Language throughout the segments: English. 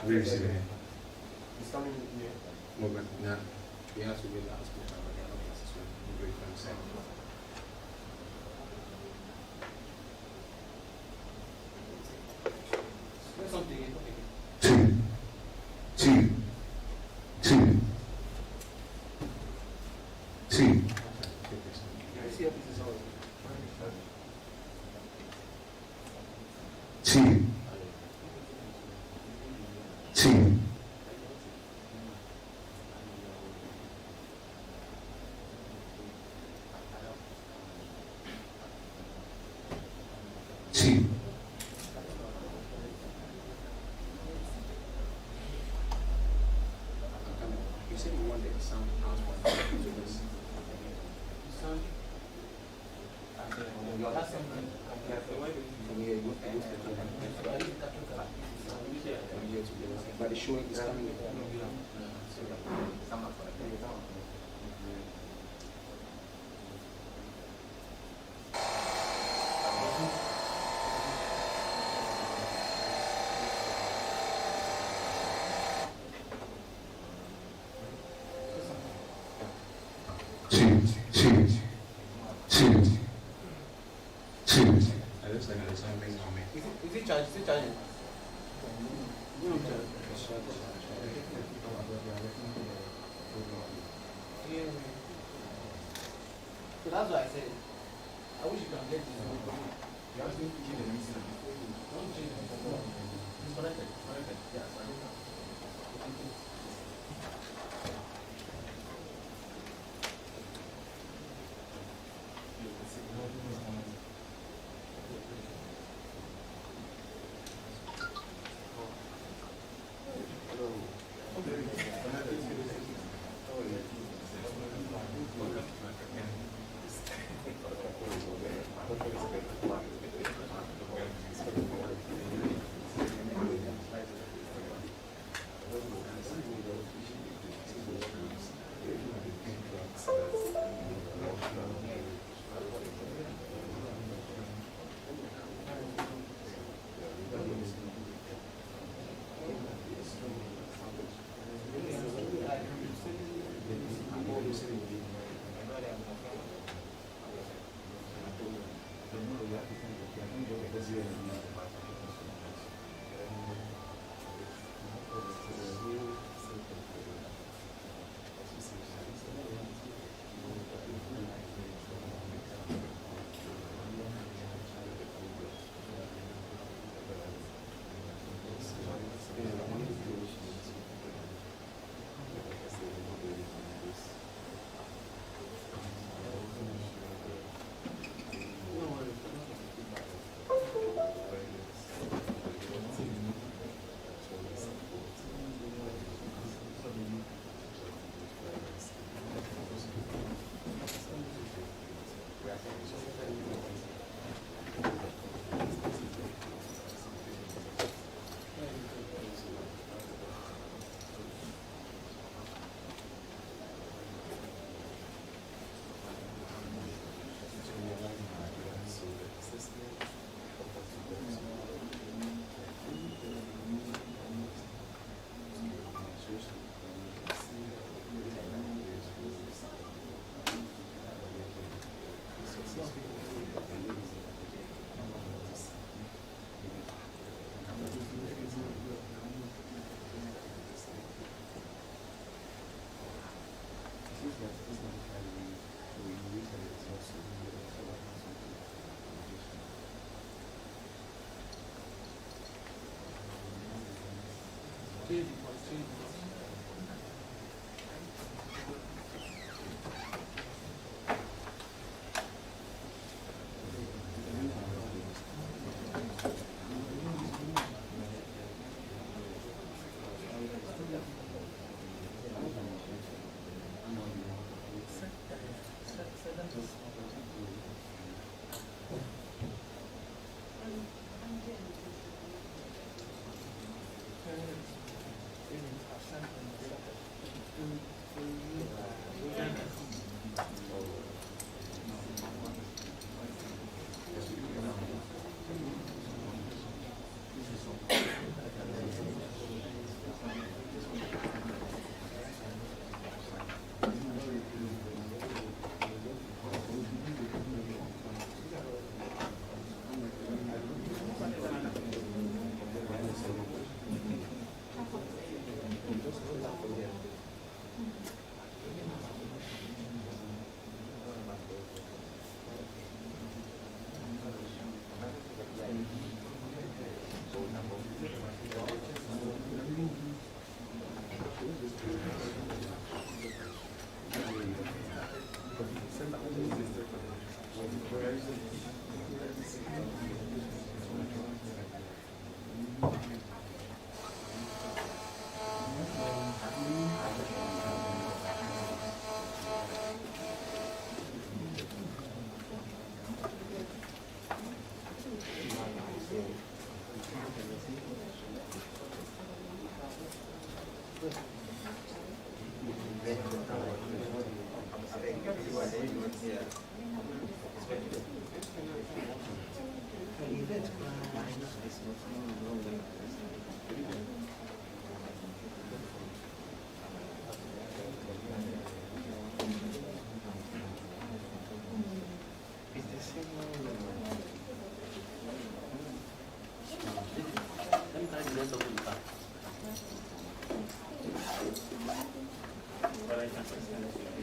Where is it? It's coming here. No, but now we have to wait the hospital and the other classes will be from the same. But the showing is coming. It looks like Is it charged? Is it charging? Yeah. So that's what I said. I wish you can get this. You have to change the mixer before you don't change it. It's connected. Connected. Yeah. Let's open the back. But I can't understand it.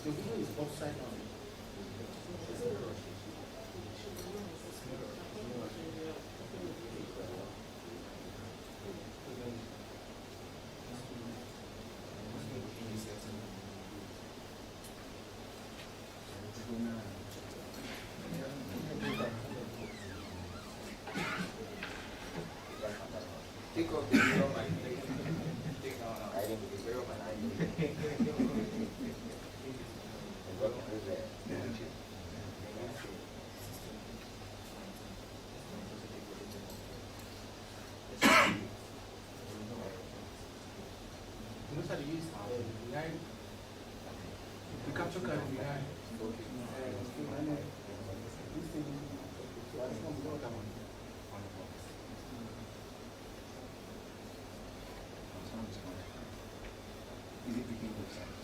The video is upside down. Take off the zero man. Take now. I didn't be zero man. I Those are the use behind the capture card behind. Is it picking up side?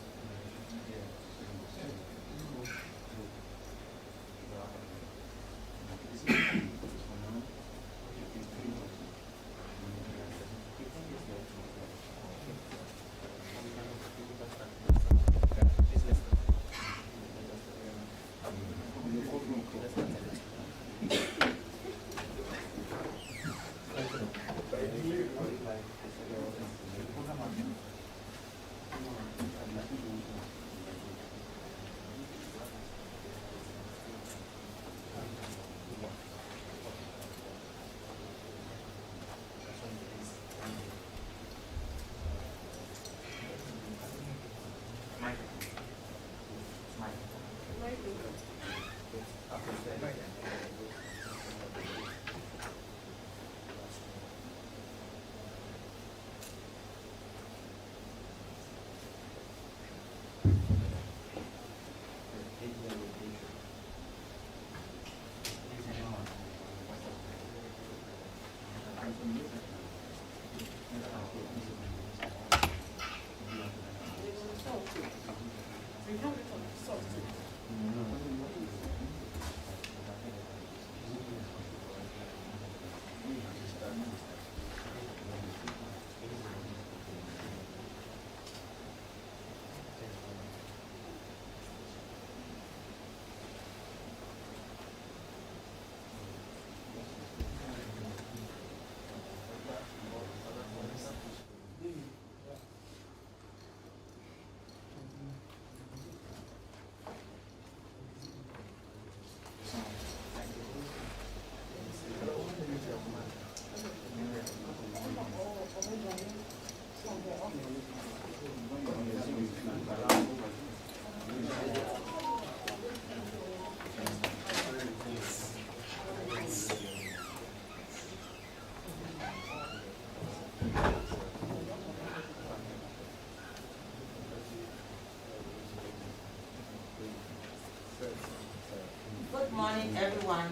morning, everyone.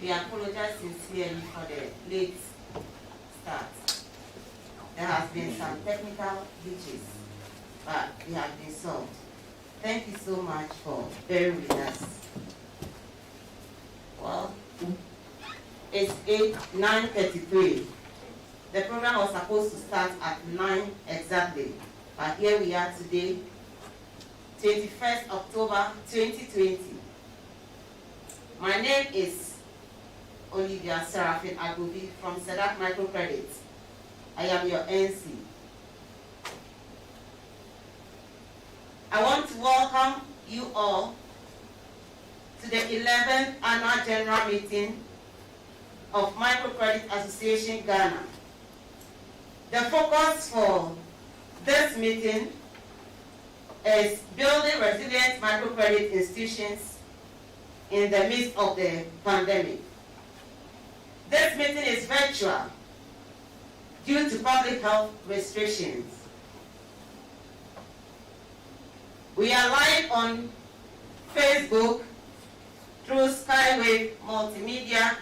We apologize sincerely for the late start. There has been some technical glitches, but they have been solved. Thank you so much for bearing with us. Well, it's 9:33. The program was supposed to start at 9 exactly, but here we are today, 21st October 2020. My name is Olivia Serafin Agobi from Sedak Microcredit. I am your NC. I want to welcome you all to the 11th Annual General Meeting of Microcredit Association Ghana. The focus for this meeting is building resilient microcredit institutions in the midst of the pandemic. This meeting is virtual due to public health restrictions. We are live on Facebook through Skywave Multimedia.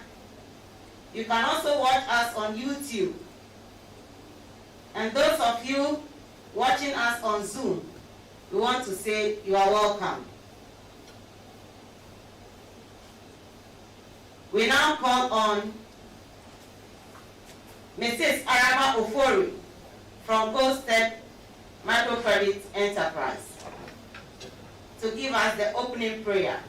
You can also watch us on YouTube. And those of you watching us on Zoom, we want to say you are welcome. We now call on Mrs. Arama Ofori from Gold Step Microcredit Enterprise to give us the opening prayer.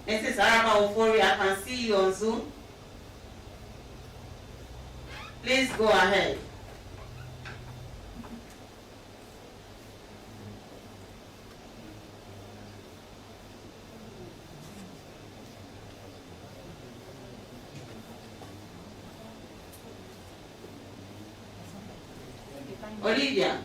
Mrs. Arama Ofori, I can see you on Zoom. Please go ahead. Olivia.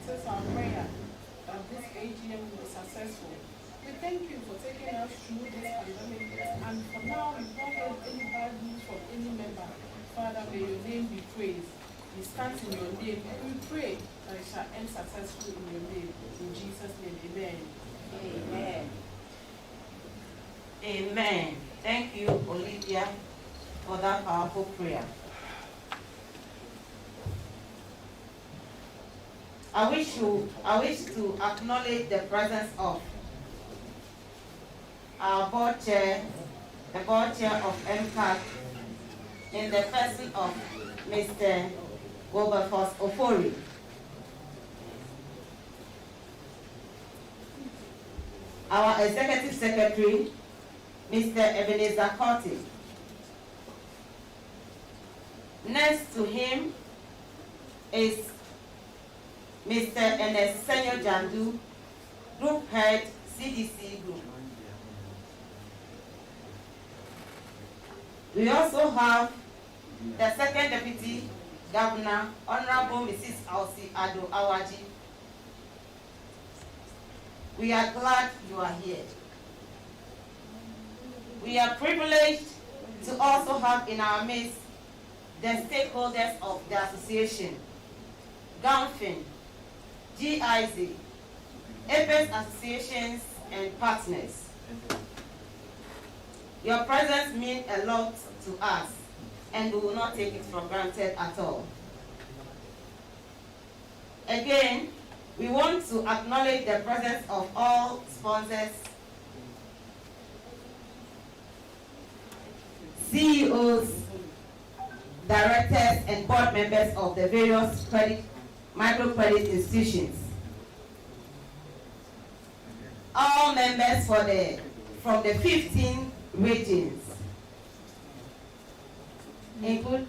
Since our prayer that this AGM will be successful, we thank you for taking us through this pandemic, and for now we've not heard any bad news from any member. Father, may your name be praised. We stand in your name and we pray that it shall end successfully in your name. In Jesus' name, amen. Amen. Amen. Thank you, Olivia, for that powerful prayer. I wish to acknowledge the presence of our board chair, the board chair of MCAC, in the person of Mr. Wilberforce Ofori. Our Executive Secretary, Mr. Ebenezer Corti. Next to him is Mr. Ernest Senyo Dzandu, Group Head, CDC Group. We also have the Second Deputy Governor, Honorable Mrs. Elsie Addo Awadzi. We are glad you are here. We are privileged to also have in our midst the stakeholders of the association, GAMFIN, GIZ, APES associations and partners. Your presence means a lot to us, and we will not take it for granted at all. Again, we want to acknowledge the presence of all sponsors, CEOs, directors, and board members of the various microcredit institutions. All members from the 15 regions, include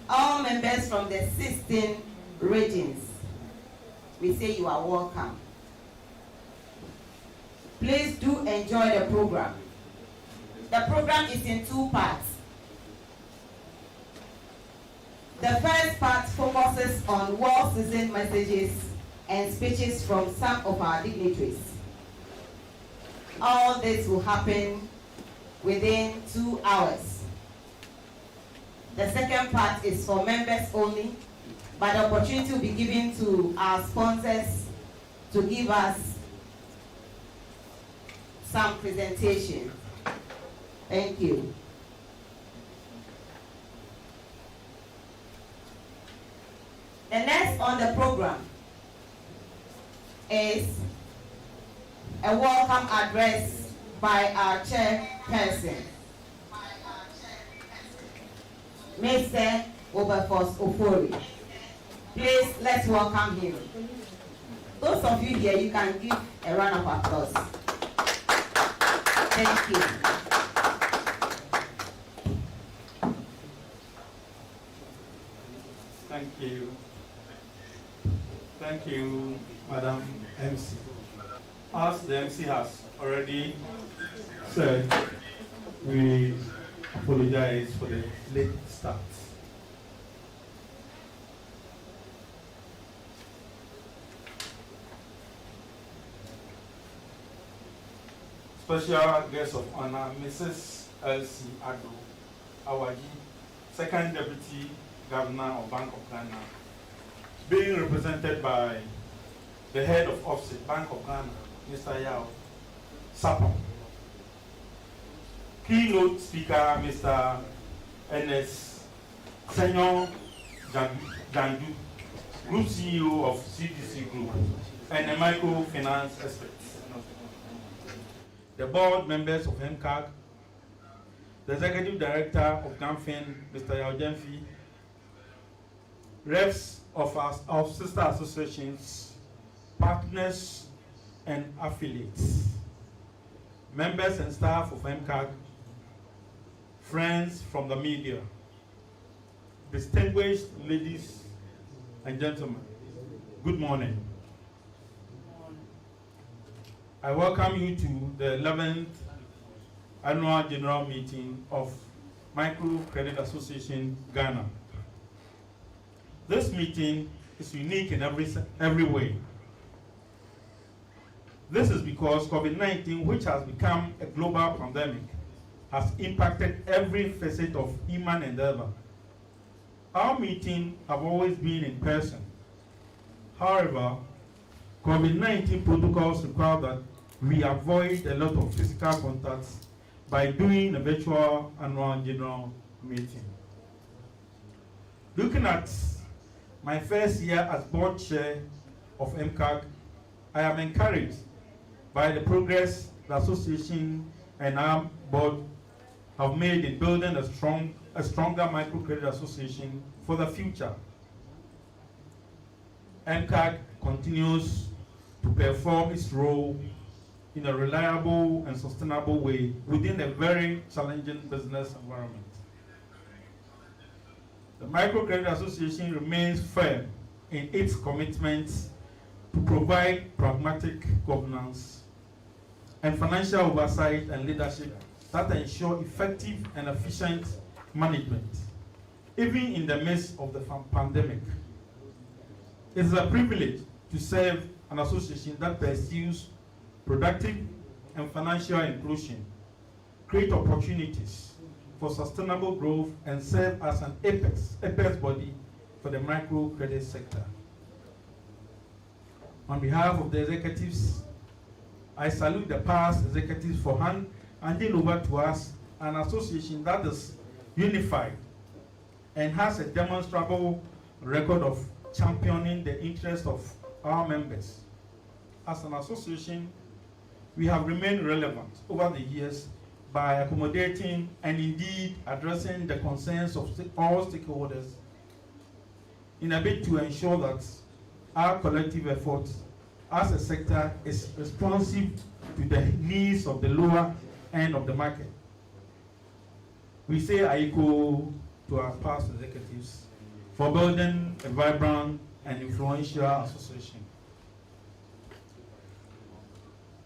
all members from the 16 regions. We say you are welcome. Please do enjoy the program. The program is in two parts. The first part focuses on well-seasoned messages and speeches from some of our dignitaries. All this will happen within 2 hours. The second part is for members only, but the opportunity will be given to our sponsors to give us some presentation. Thank you. The next on the program is a welcome address by our chairperson, Mr. Wilberforce Ofori. Please, let's welcome him. Those of you here, you can give a round of applause. Thank you. Thank you. Thank you, Madam MC. As the MC has already said, we apologize for the late start. Special guest of honor, Mrs. Elsie Addo Awadzi, Second Deputy Governor of Bank of Ghana, being represented by the head of office, Bank of Ghana, Mr. Yao Sapon. Keynote speaker, Mr. Ernest, Senyo Dzandu, Group CEO of CDC Group, and a Microfinance expert. The board members of MCAC, the Executive Director of GAMFIN, Mr. Yaojemfi, reps of sister associations, partners, and affiliates, members and staff of MCAC, friends from the media, distinguished ladies and gentlemen, good morning. I welcome you to the 11th Annual General Meeting of Microcredit Association, Ghana. This meeting is unique in every way. This is because COVID-19, which has become a global pandemic, has impacted every facet of human endeavor. Our meetings have always been in person. However, COVID-19 protocols require that we avoid a lot of physical contacts by doing a virtual annual general meeting. Looking at my first year as board chair of MCAG, I am encouraged by the progress the association and our board have made in building a stronger microcredit association for the future. MCAG continues to perform its role in a reliable and sustainable way within a very challenging business environment. The Microcredit Association remains firm in its commitments to provide pragmatic governance and financial oversight and leadership that ensure effective and efficient management, even in the midst of the pandemic. It is a privilege to serve an association that pursues productive and financial inclusion, create opportunities for sustainable growth, and serve as an apex body for the microcredit sector. On behalf of the executives, I salute the past executives for handing over to us an association that is unified and has a demonstrable record of championing the interests of our members. As an association, we have remained relevant over the years by accommodating and indeed addressing the concerns of all stakeholders in a bid to ensure that our collective efforts as a sector is responsive to the needs of the lower end of the market. We say aiko to our past executives for building a vibrant and influential association.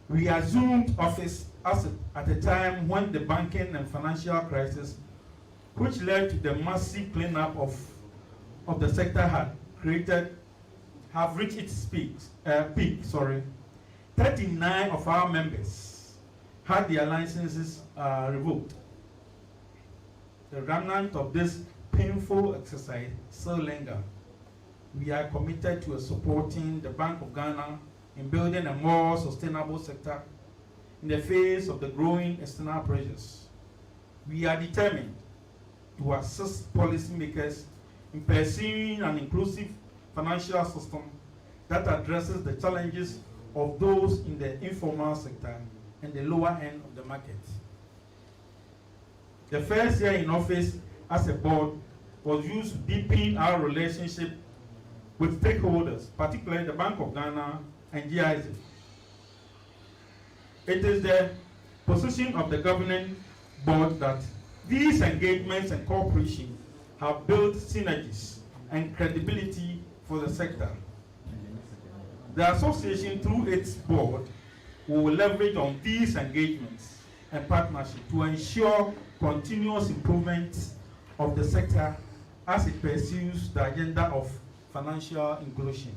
We assumed office at a time when the banking and financial crisis, which led to the massive cleanup of the sector have reached its peak. 39 of our members had their licenses revoked. The remnant of this painful exercise still linger. We are committed to supporting the Bank of Ghana in building a more sustainable sector in the face of the growing external pressures. We are determined to assist policymakers in pursuing an inclusive financial system that addresses the challenges of those in the informal sector and the lower end of the market. The first year in office as a board was used to deepen our relationship with stakeholders, particularly the Bank of Ghana and GIZ. It is the position of the governing board that these engagements and cooperation have built synergies and credibility for the sector. The association, through its board, will leverage on these engagements and partnership to ensure continuous improvement of the sector as it pursues the agenda of financial inclusion.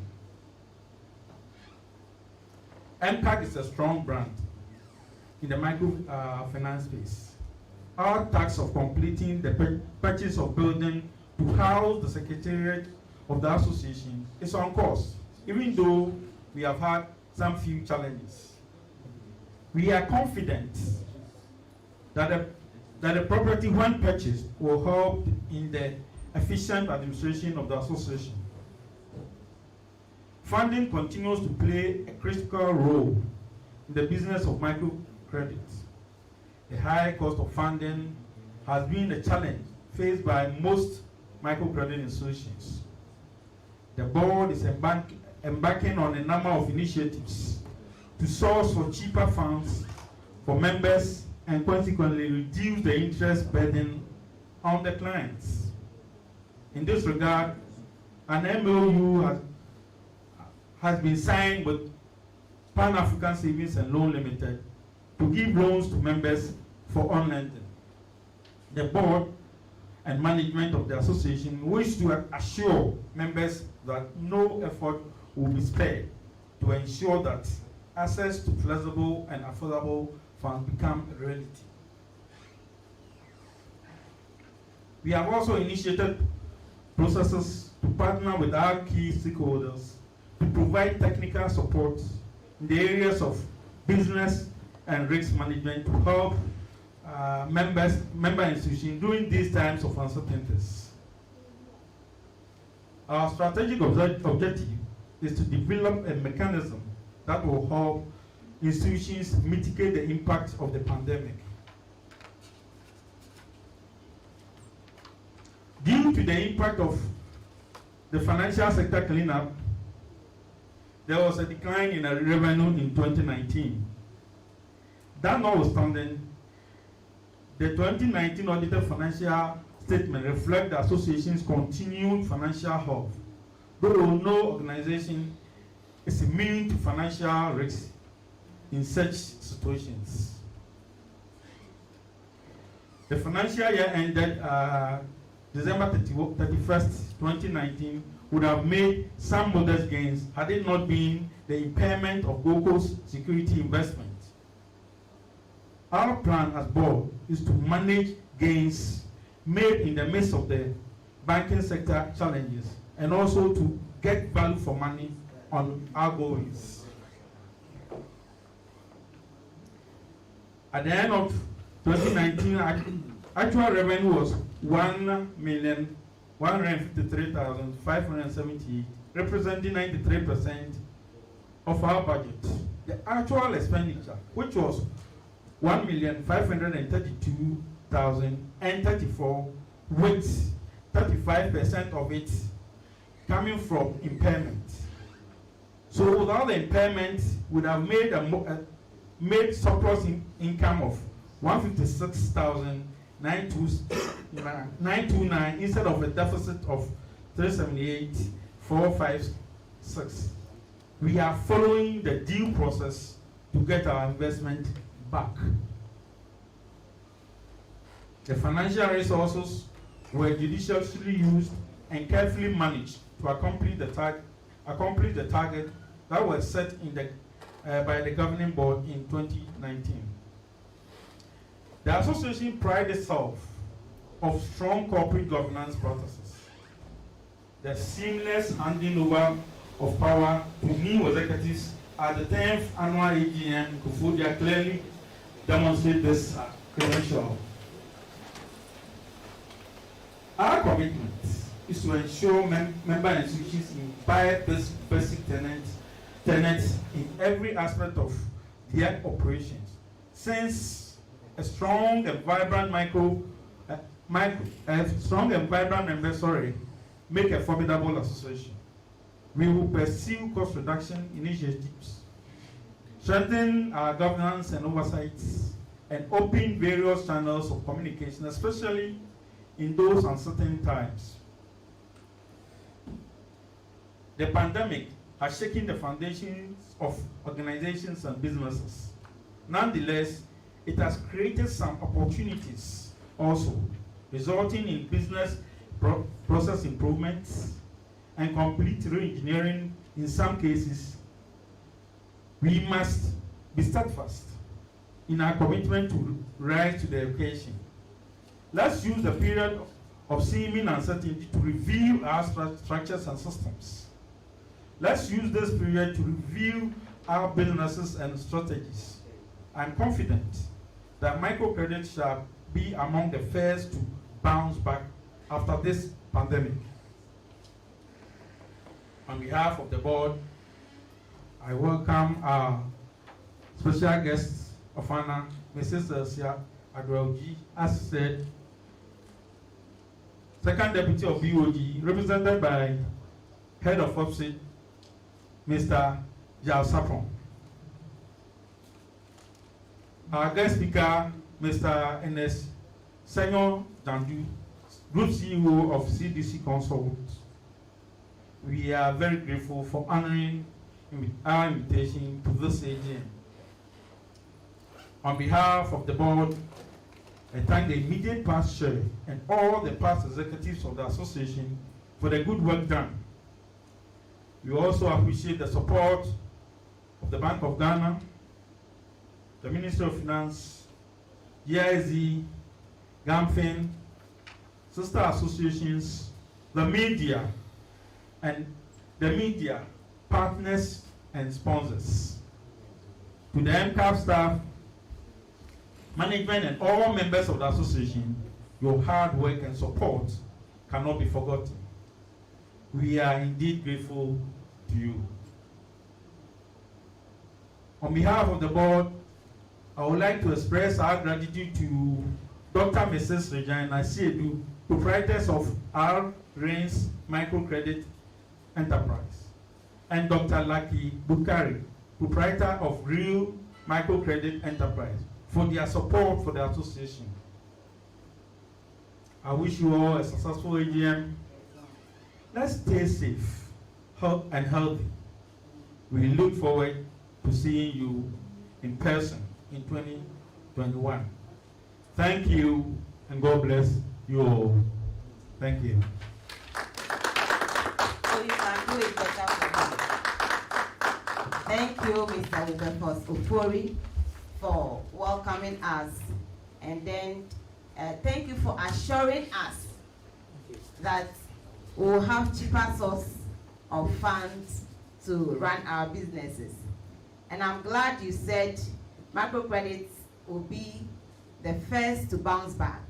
MCAG is a strong brand in the microfinance space. Our task of completing the purchase of building to house the secretariat of the association is on course, even though we have had some few challenges. We are confident that the property, when purchased, will help in the efficient administration of the association. Funding continues to play a critical role in the business of microcredit. The high cost of funding has been a challenge faced by most microcredit institutions. The board is embarking on a number of initiatives to source for cheaper funds for members and consequently reduce the interest burden on the clients. In this regard, an MOU has been signed with Pan-African Savings and Loan Limited to give loans to members for on-lending. The board and management of the association wish to assure members that no effort will be spared to ensure that access to flexible and affordable funds become a reality. We have also initiated processes to partner with our key stakeholders to provide technical support in the areas of business and risk management to help member institutions during these times of uncertainties. Our strategic objective is to develop a mechanism that will help institutions mitigate the impact of the pandemic. Due to the impact of the financial sector cleanup, there was a decline in revenue in 2019. That notwithstanding, the 2019 audited financial statement reflects the association's continued financial health, though no organization is immune to financial risks in such situations. The financial year ended December 31st, 2019, would have made some modest gains had it not been the impairment of GoCo's security investment. Our plan as board is to manage gains made in the midst of the banking sector challenges and also to get value for money on our goings. At the end of 2019, actual revenue was 1,153,578, representing 93% of our budget. The actual expenditure, which was 1,532,034, with 35% of it coming from impairment. So without the impairment, would have made surplus income of 156,929 instead of a deficit of 378,456. We are following the due process to get our investment back. The financial resources were judiciously used and carefully managed to accomplish the target that was set in by the governing board in 2019. The association prides itself of strong corporate governance practices. The seamless handing over of power to new executives at the 10th annual AGM Kufudia clearly demonstrate this credential. Our commitment is to ensure member institutions imbibe this basic tenets in every aspect of their operations. Since a strong and vibrant make a formidable association, we will pursue cost reduction initiatives, strengthen our governance and oversights, and open various channels of communication, especially in those uncertain times. The pandemic has shaken the foundations of organizations and businesses. Nonetheless, it has created some opportunities also, resulting in business process improvements and complete re-engineering in some cases. We must be steadfast in our commitment to rise to the occasion. Let's use the period of seeming uncertainty to review our structures and systems. Let's use this period to review our businesses and strategies. I'm confident that microcredit shall be among the first to bounce back after this pandemic. On behalf of the board, I welcome our special guest of honor, Mrs. Elsie Awadzi, as said, Second Deputy of BOG, represented by Head of Office, Mr. Jao Sapron. Our guest speaker, Mr. Ernest, Senyo Dzandu, Group CEO of CDC Consult. We are very grateful for honoring our invitation to this AGM. On behalf of the board, I thank the immediate past chair and all the past executives of the association for the good work done. We also appreciate the support of the Bank of Ghana, the Ministry of Finance, GIZ, GAMFIN, sister associations, the media, and the media partners and sponsors. To the MCAP staff, management, and all members of the association, your hard work and support cannot be forgotten. We are indeed grateful to you. On behalf of the board, I would like to express our gratitude to Dr. Mrs. Regina Addo, proprietors of R. Rains Microcredit Enterprise, and Dr. Lucky Bukari, proprietor of Real Microcredit Enterprise, for their support for the association. I wish you all a successful AGM. Let's stay safe and healthy. We look forward to seeing you in person in 2021. Thank you, and God bless you all. Thank you. So you can do it better for me. Thank you, Mr. Wilberforce Ofori, for welcoming us. And then thank you for assuring us that we will have cheaper source of funds to run our businesses. And I'm glad you said microcredits will be the first to bounce back.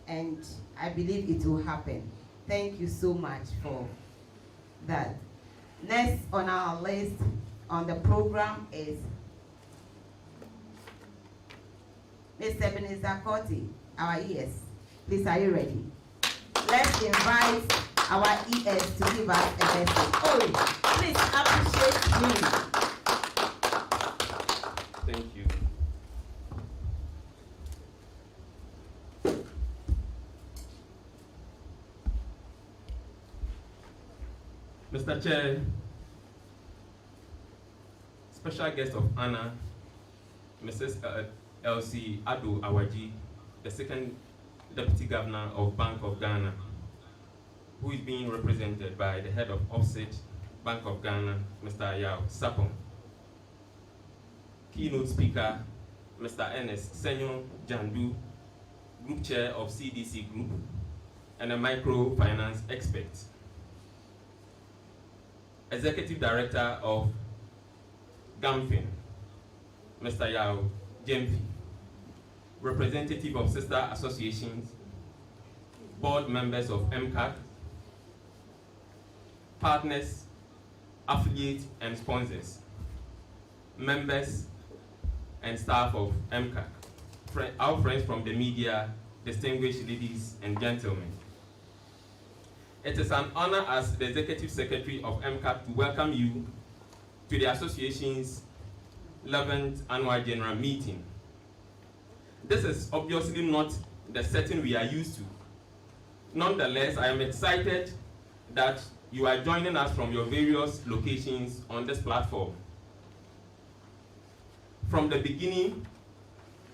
And I believe it will happen. Thank you so much for that. Next on our list on the program is Mr. Ebenezer Korti, our ES. Please, are you ready? Let's invite our ES to give us a message. Oh, please appreciate me. Thank you. Mr. Chair, special guest of honor, Mrs. Elsie Addo Awadzi, the second Deputy Governor of Bank of Ghana, who is being represented by the head of Offset Bank of Ghana, Mr. Yao Sapong. Keynote speaker, Mr. Ernest Senyo Dzandu, Group Chair of CDC Group, and a microfinance expert. Executive Director of GAMFIN, Mr. Yao Jemfi, representative of sister associations, board members of MCAC, partners, affiliates, and sponsors, members and staff of MCAC, our friends from the media, distinguished ladies and gentlemen. It is an honor as the Executive Secretary of MCAC to welcome you to the association's 11th Annual General Meeting. This is obviously not the setting we are used to. Nonetheless, I am excited that you are joining us from your various locations on this platform. From the beginning,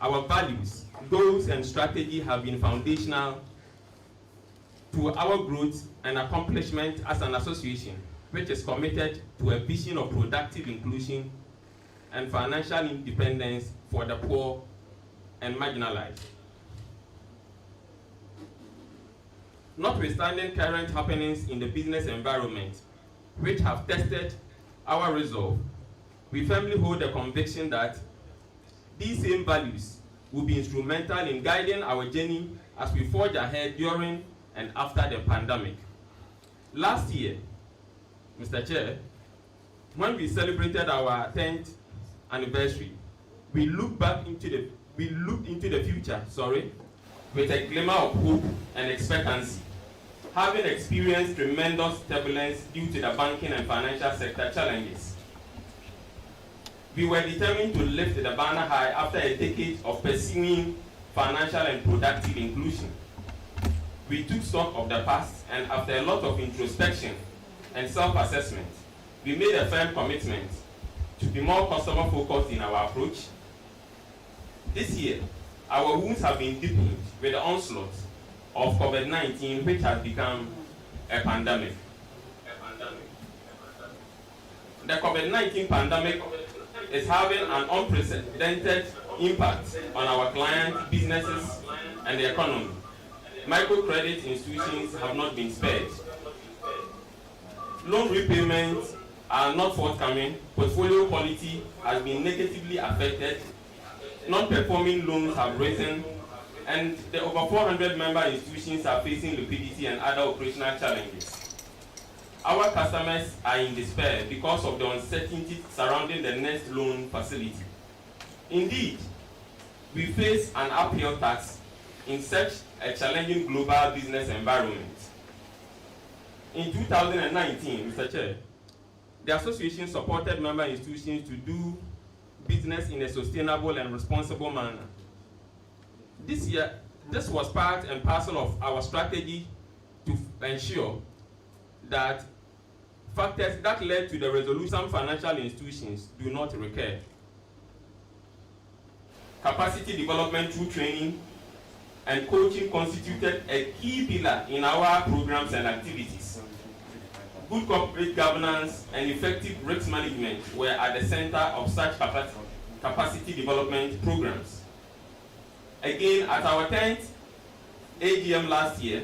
our values, goals, and strategy have been foundational to our growth and accomplishment as an association, which is committed to a vision of productive inclusion and financial independence for the poor and marginalized. Notwithstanding current happenings in the business environment, which have tested our resolve, we firmly hold the conviction that these same values will be instrumental in guiding our journey as we forge ahead during and after the pandemic. Last year, Mr. Chair, when we celebrated our 10th anniversary, we looked into the future, with a glimmer of hope and expectancy, having experienced tremendous turbulence due to the banking and financial sector challenges. We were determined to lift the banner high after a decade of pursuing financial and productive inclusion. We took stock of the past, and after a lot of introspection and self-assessment, we made a firm commitment to be more customer-focused in our approach. This year, our wounds have been deepened with the onslaught of COVID-19, which has become a pandemic. The COVID-19 pandemic is having an unprecedented impact on our clients, businesses, and the economy. Microcredit institutions have not been spared. Loan repayments are not forthcoming, portfolio quality has been negatively affected, non-performing loans have risen, and the over 400 member institutions are facing liquidity and other operational challenges. our customers are in despair because of the uncertainty surrounding the next loan facility. Indeed, we face an uphill task in such a challenging global business environment. In 2019, Mr. Chair, the association supported member institutions to do business in a sustainable and responsible manner. This year, this was part and parcel of our strategy to ensure that factors that led to the resolution of some financial institutions do not recur. Capacity development through training and coaching constituted a key pillar in our programs and activities. Good corporate governance and effective risk management were at the center of such capacity development programs. Again, at our 10th AGM last year,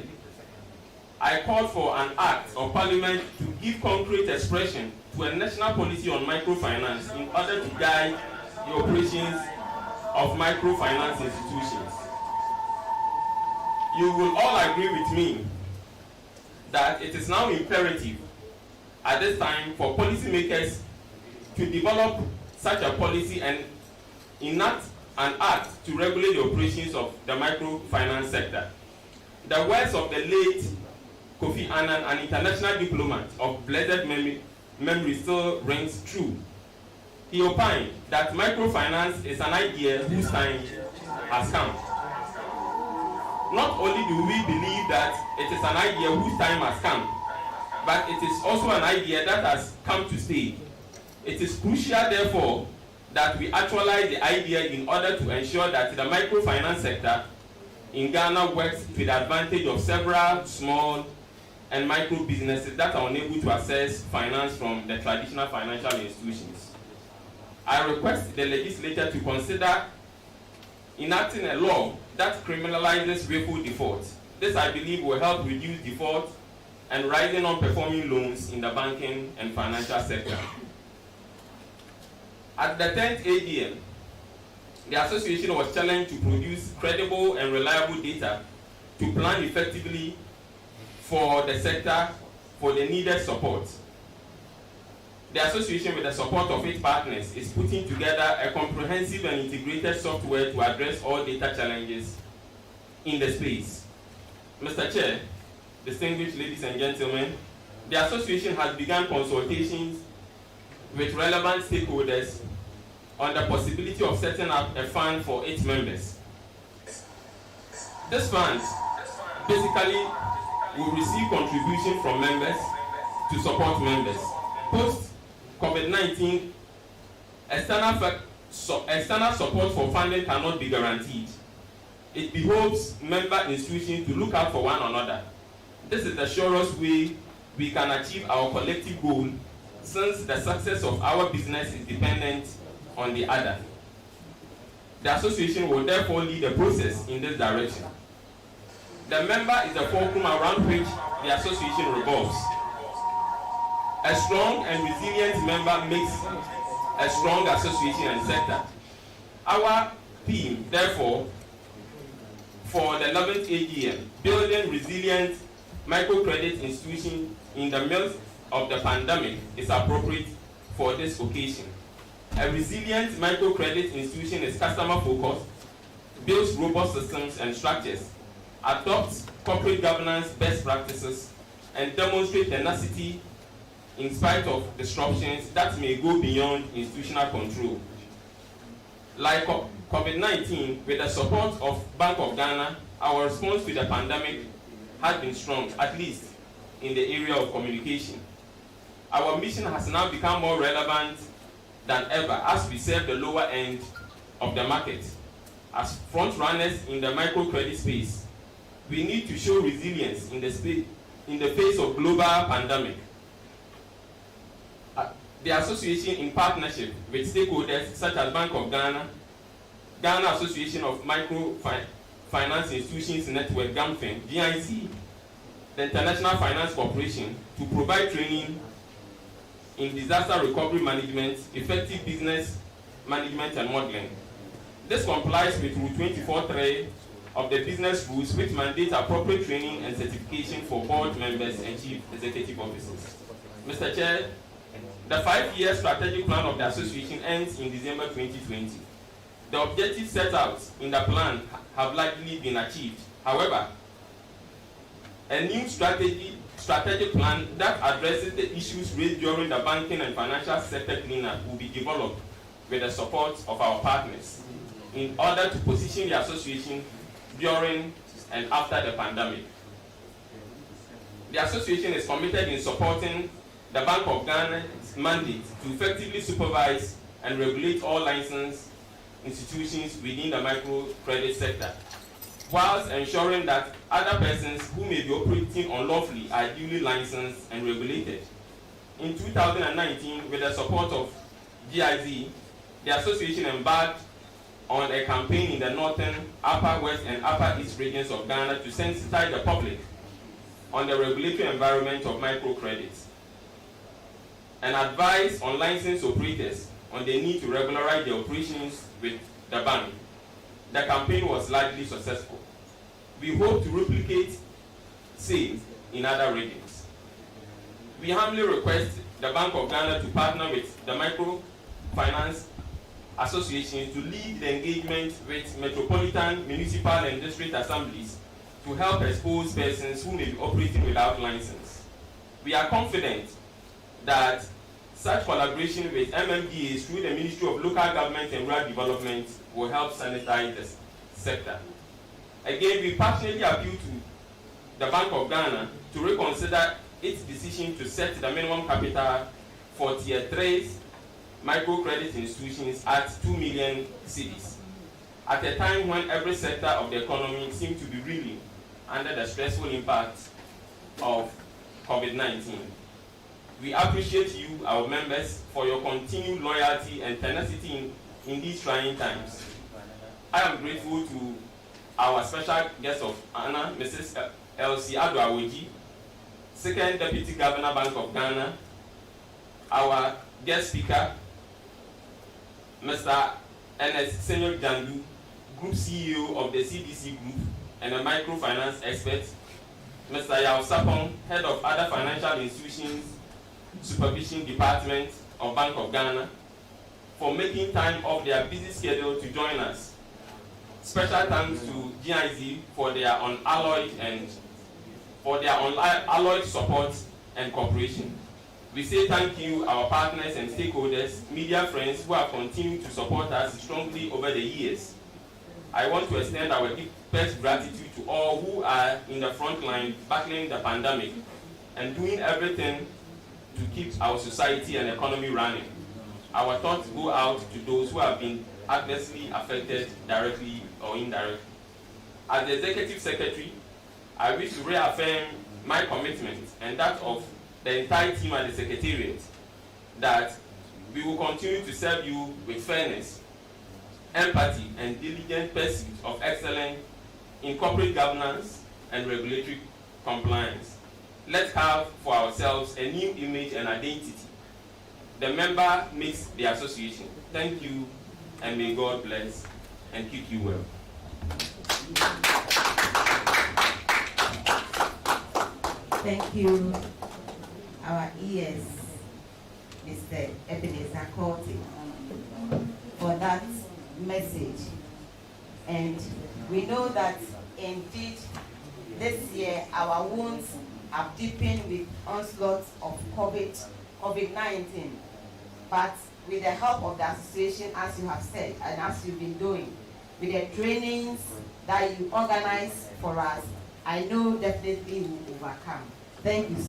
I called for an act of parliament to give concrete expression to a national policy on microfinance in order to guide the operations of microfinance institutions. You will all agree with me that it is now imperative at this time for policymakers to develop such a policy and enact an act to regulate the operations of the microfinance sector. The words of the late Kofi Annan, an international diplomat of blessed memory, still rings true. He opined that microfinance is an idea whose time has come. Not only do we believe that it is an idea whose time has come, but it is also an idea that has come to stay. It is crucial, therefore, that we actualize the idea in order to ensure that the microfinance sector in Ghana works to the advantage of several small and micro businesses that are unable to access finance from the traditional financial institutions. I request the legislature to consider enacting a law that criminalizes willful default. This, I believe, will help reduce default and rising non-performing loans in the banking and financial sector. At the 10th AGM, the association was challenged to produce credible and reliable data to plan effectively for the sector for the needed support. The association, with the support of its partners, is putting together a comprehensive and integrated software to address all data challenges in the space. Mr. Chair, distinguished ladies and gentlemen, the association has begun consultations with relevant stakeholders on the possibility of setting up a fund for its members. This fund basically will receive contribution from members to support members. Post COVID-19, external support for funding cannot be guaranteed. It behoves member institutions to look out for one another. This is the surest way we can achieve our collective goal, since the success of our business is dependent on the other. The association will therefore lead the process in this direction. The member is the fulcrum around which the association revolves. A strong and resilient member makes a strong association and sector. Our theme, therefore, for the 11th AGM, building resilient microcredit institutions in the midst of the pandemic, is appropriate for this occasion. A resilient microcredit institution is customer-focused, builds robust systems and structures, adopts corporate governance best practices, and demonstrates tenacity in spite of disruptions that may go beyond institutional control. Like COVID-19, with the support of Bank of Ghana, our response to the pandemic has been strong, at least in the area of communication. Our mission has now become more relevant than ever as we serve the lower end of the market. As front runners in the microcredit space, we need to show resilience in the face of global pandemic. The association, in partnership with stakeholders such as Bank of Ghana, Ghana Association of Microfinance Institutions Network, GAMFIN, GIC, the International Finance Corporation, to provide training in disaster recovery management, effective business management and modeling. This complies with Rule 24.3 of the business rules, which mandate appropriate training and certification for board members and chief executive officers. Mr. Chair, the 5-year strategic plan of the association ends in December 2020. The objectives set out in the plan have largely been achieved. However, a new strategic plan that addresses the issues raised during the banking and financial sector cleanup will be developed with the support of our partners in order to position the association during and after the pandemic. The association is committed in supporting the Bank of Ghana's mandate to effectively supervise and regulate all licensed institutions within the microcredit sector, whilst ensuring that other persons who may be operating unlawfully are duly licensed and regulated. In 2019, with the support of GIZ, the association embarked on a campaign in the northern, upper west, and upper east regions of Ghana to sensitize the public on the regulatory environment of microcredits and advise on licensed operators on the need to regularize their operations with the bank. The campaign was largely successful. We hope to replicate same in other regions. We humbly request the Bank of Ghana to partner with the Microfinance Association to lead the engagement with metropolitan, municipal, and district assemblies to help expose persons who may be operating without license. We are confident that such collaboration with MMDAs through the Ministry of Local Government and Rural Development will help sanitize the sector. Again, we passionately appeal to the Bank of Ghana to reconsider its decision to set the minimum capital for Tier 3 microcredit institutions at 2 million cedis, at a time when every sector of the economy seems to be reeling under the stressful impact of COVID-19. We appreciate you, our members, for your continued loyalty and tenacity in these trying times. I am grateful to our special guest of honor, Mrs. Elsie Addo Awadzi, Second Deputy Governor, Bank of Ghana, our guest speaker, Mr. Ernest, Senyo Dzandu, Group CEO of the CDC Group and a microfinance expert, Mr. Yao Sapong, Head of Other Financial Institutions Supervision Department of Bank of Ghana, for making time off their busy schedule to join us. Special thanks to GIZ for their unalloyed support and cooperation. We say thank you, our partners and stakeholders, media friends who have continued to support us strongly over the years. I want to extend our deepest gratitude to all who are in the front line battling the pandemic and doing everything to keep our society and economy running. Our thoughts go out to those who have been adversely affected directly or indirectly. As the Executive Secretary, I wish to reaffirm my commitment and that of the entire team at the Secretariat that we will continue to serve you with fairness, empathy, and diligent pursuit of excellence in corporate governance and regulatory compliance. Let's have for ourselves a new image and identity. The member makes the association. Thank you, and may God bless and keep you well. Thank you, our ES, Mr. Ebenezer Korte, for that message. And we know that indeed this year our wounds have deepened with onslaughts of COVID-19. But with the help of the association, as you have said, and as you've been doing, with the trainings that you organize for us, I know definitely we will overcome. Thank you.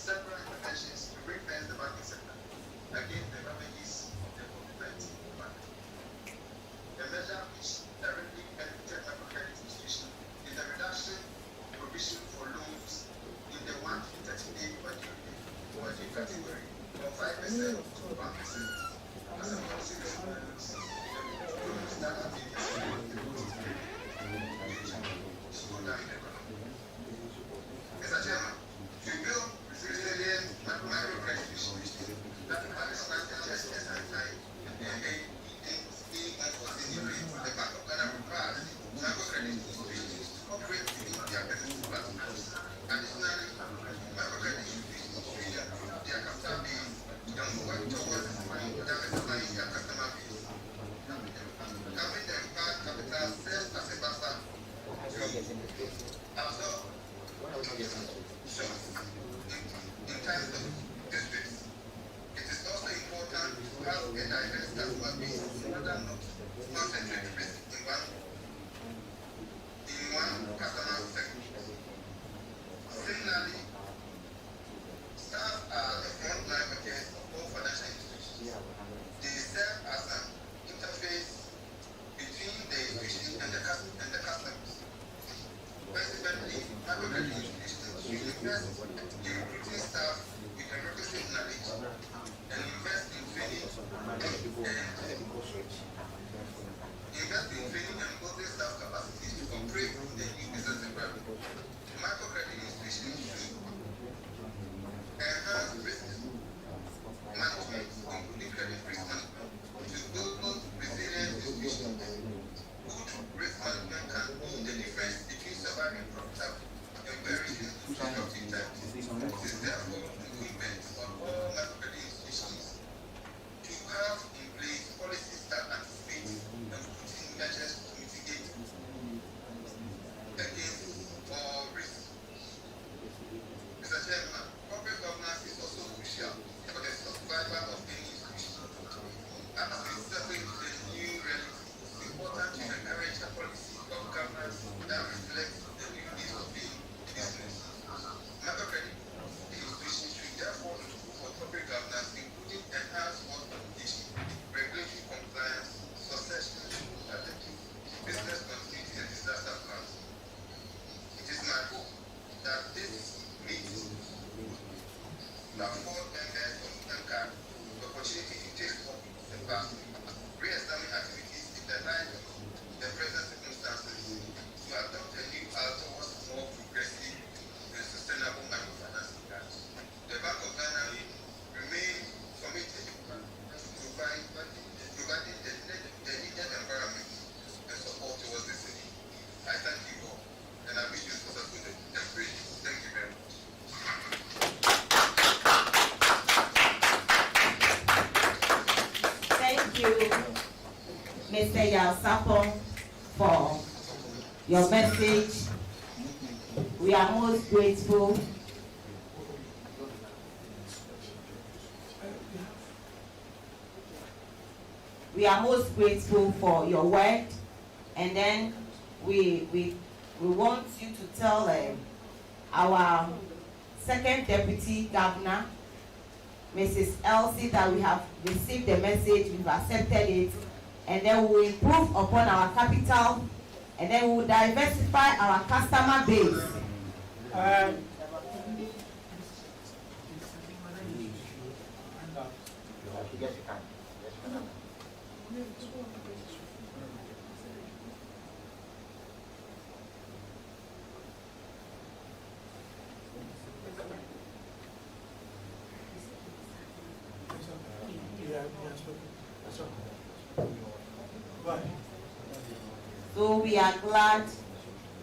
Several interventions to ring-fence the banking sector against the ravages in terms of districts, it is also important to have a diverse customer base in order not to concentrate risk in one customer segment. Similarly, staff are the frontline workers of all financial institutions. They serve as an interface between the institution and the customers. Consequently, microcredit institutions should invest in recruiting staff with the requisite knowledge and invest in training and building staff capacities to operate in the new business environment. Microcredit institutions should enhance risk management, including credit risk management, to build resilient institutions. Good risk management can be the difference between surviving profitable and perishing in disruptive times. It is therefore incumbent on all microcredit institutions to have in place policies that anticipate and put in measures to mitigate against all risks. Mr. Chairman, corporate governance is also crucial for the survival of any institution. As we settle into the new reality, it's important to encourage a policy of governance that reflects the new needs of the business. Microcredit institutions should therefore improve on corporate governance, including enhanced work communication, regulatory compliance, succession strategy, business continuity, and disaster plans. It is my hope that this meeting will afford members of NCA the opportunity to take stock of the past, re-examine activities in the light of the present circumstances, to adopt a new path towards more progressive and sustainable microfinance programs. The Bank of Ghana remains committed to providing the needed environment and support towards the city. I thank you all, and I wish you successful deliberation. Thank you very much. Thank you, Mr. Yalsapo, for your message. We are most grateful. We are most grateful for your word, and then we want you to tell our second deputy governor, Mrs. Elsie, that we have received the message, we've accepted it, and then we will improve upon our capital, and then we will diversify our customer base. So we are glad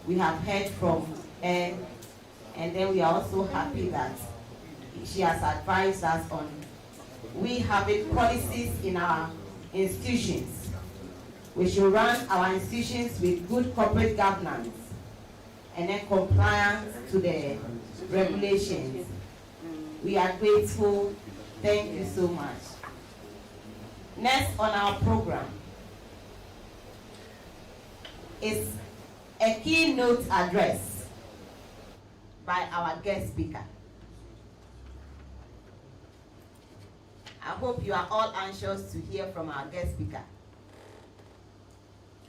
we have heard from her, and then we are also happy that she has advised us on we having policies in our institutions. We should run our institutions with good corporate governance and then compliance to the regulations. We are grateful. Thank you so much. Next on our program is a keynote address by our guest speaker. I hope you are all anxious to hear from our guest speaker.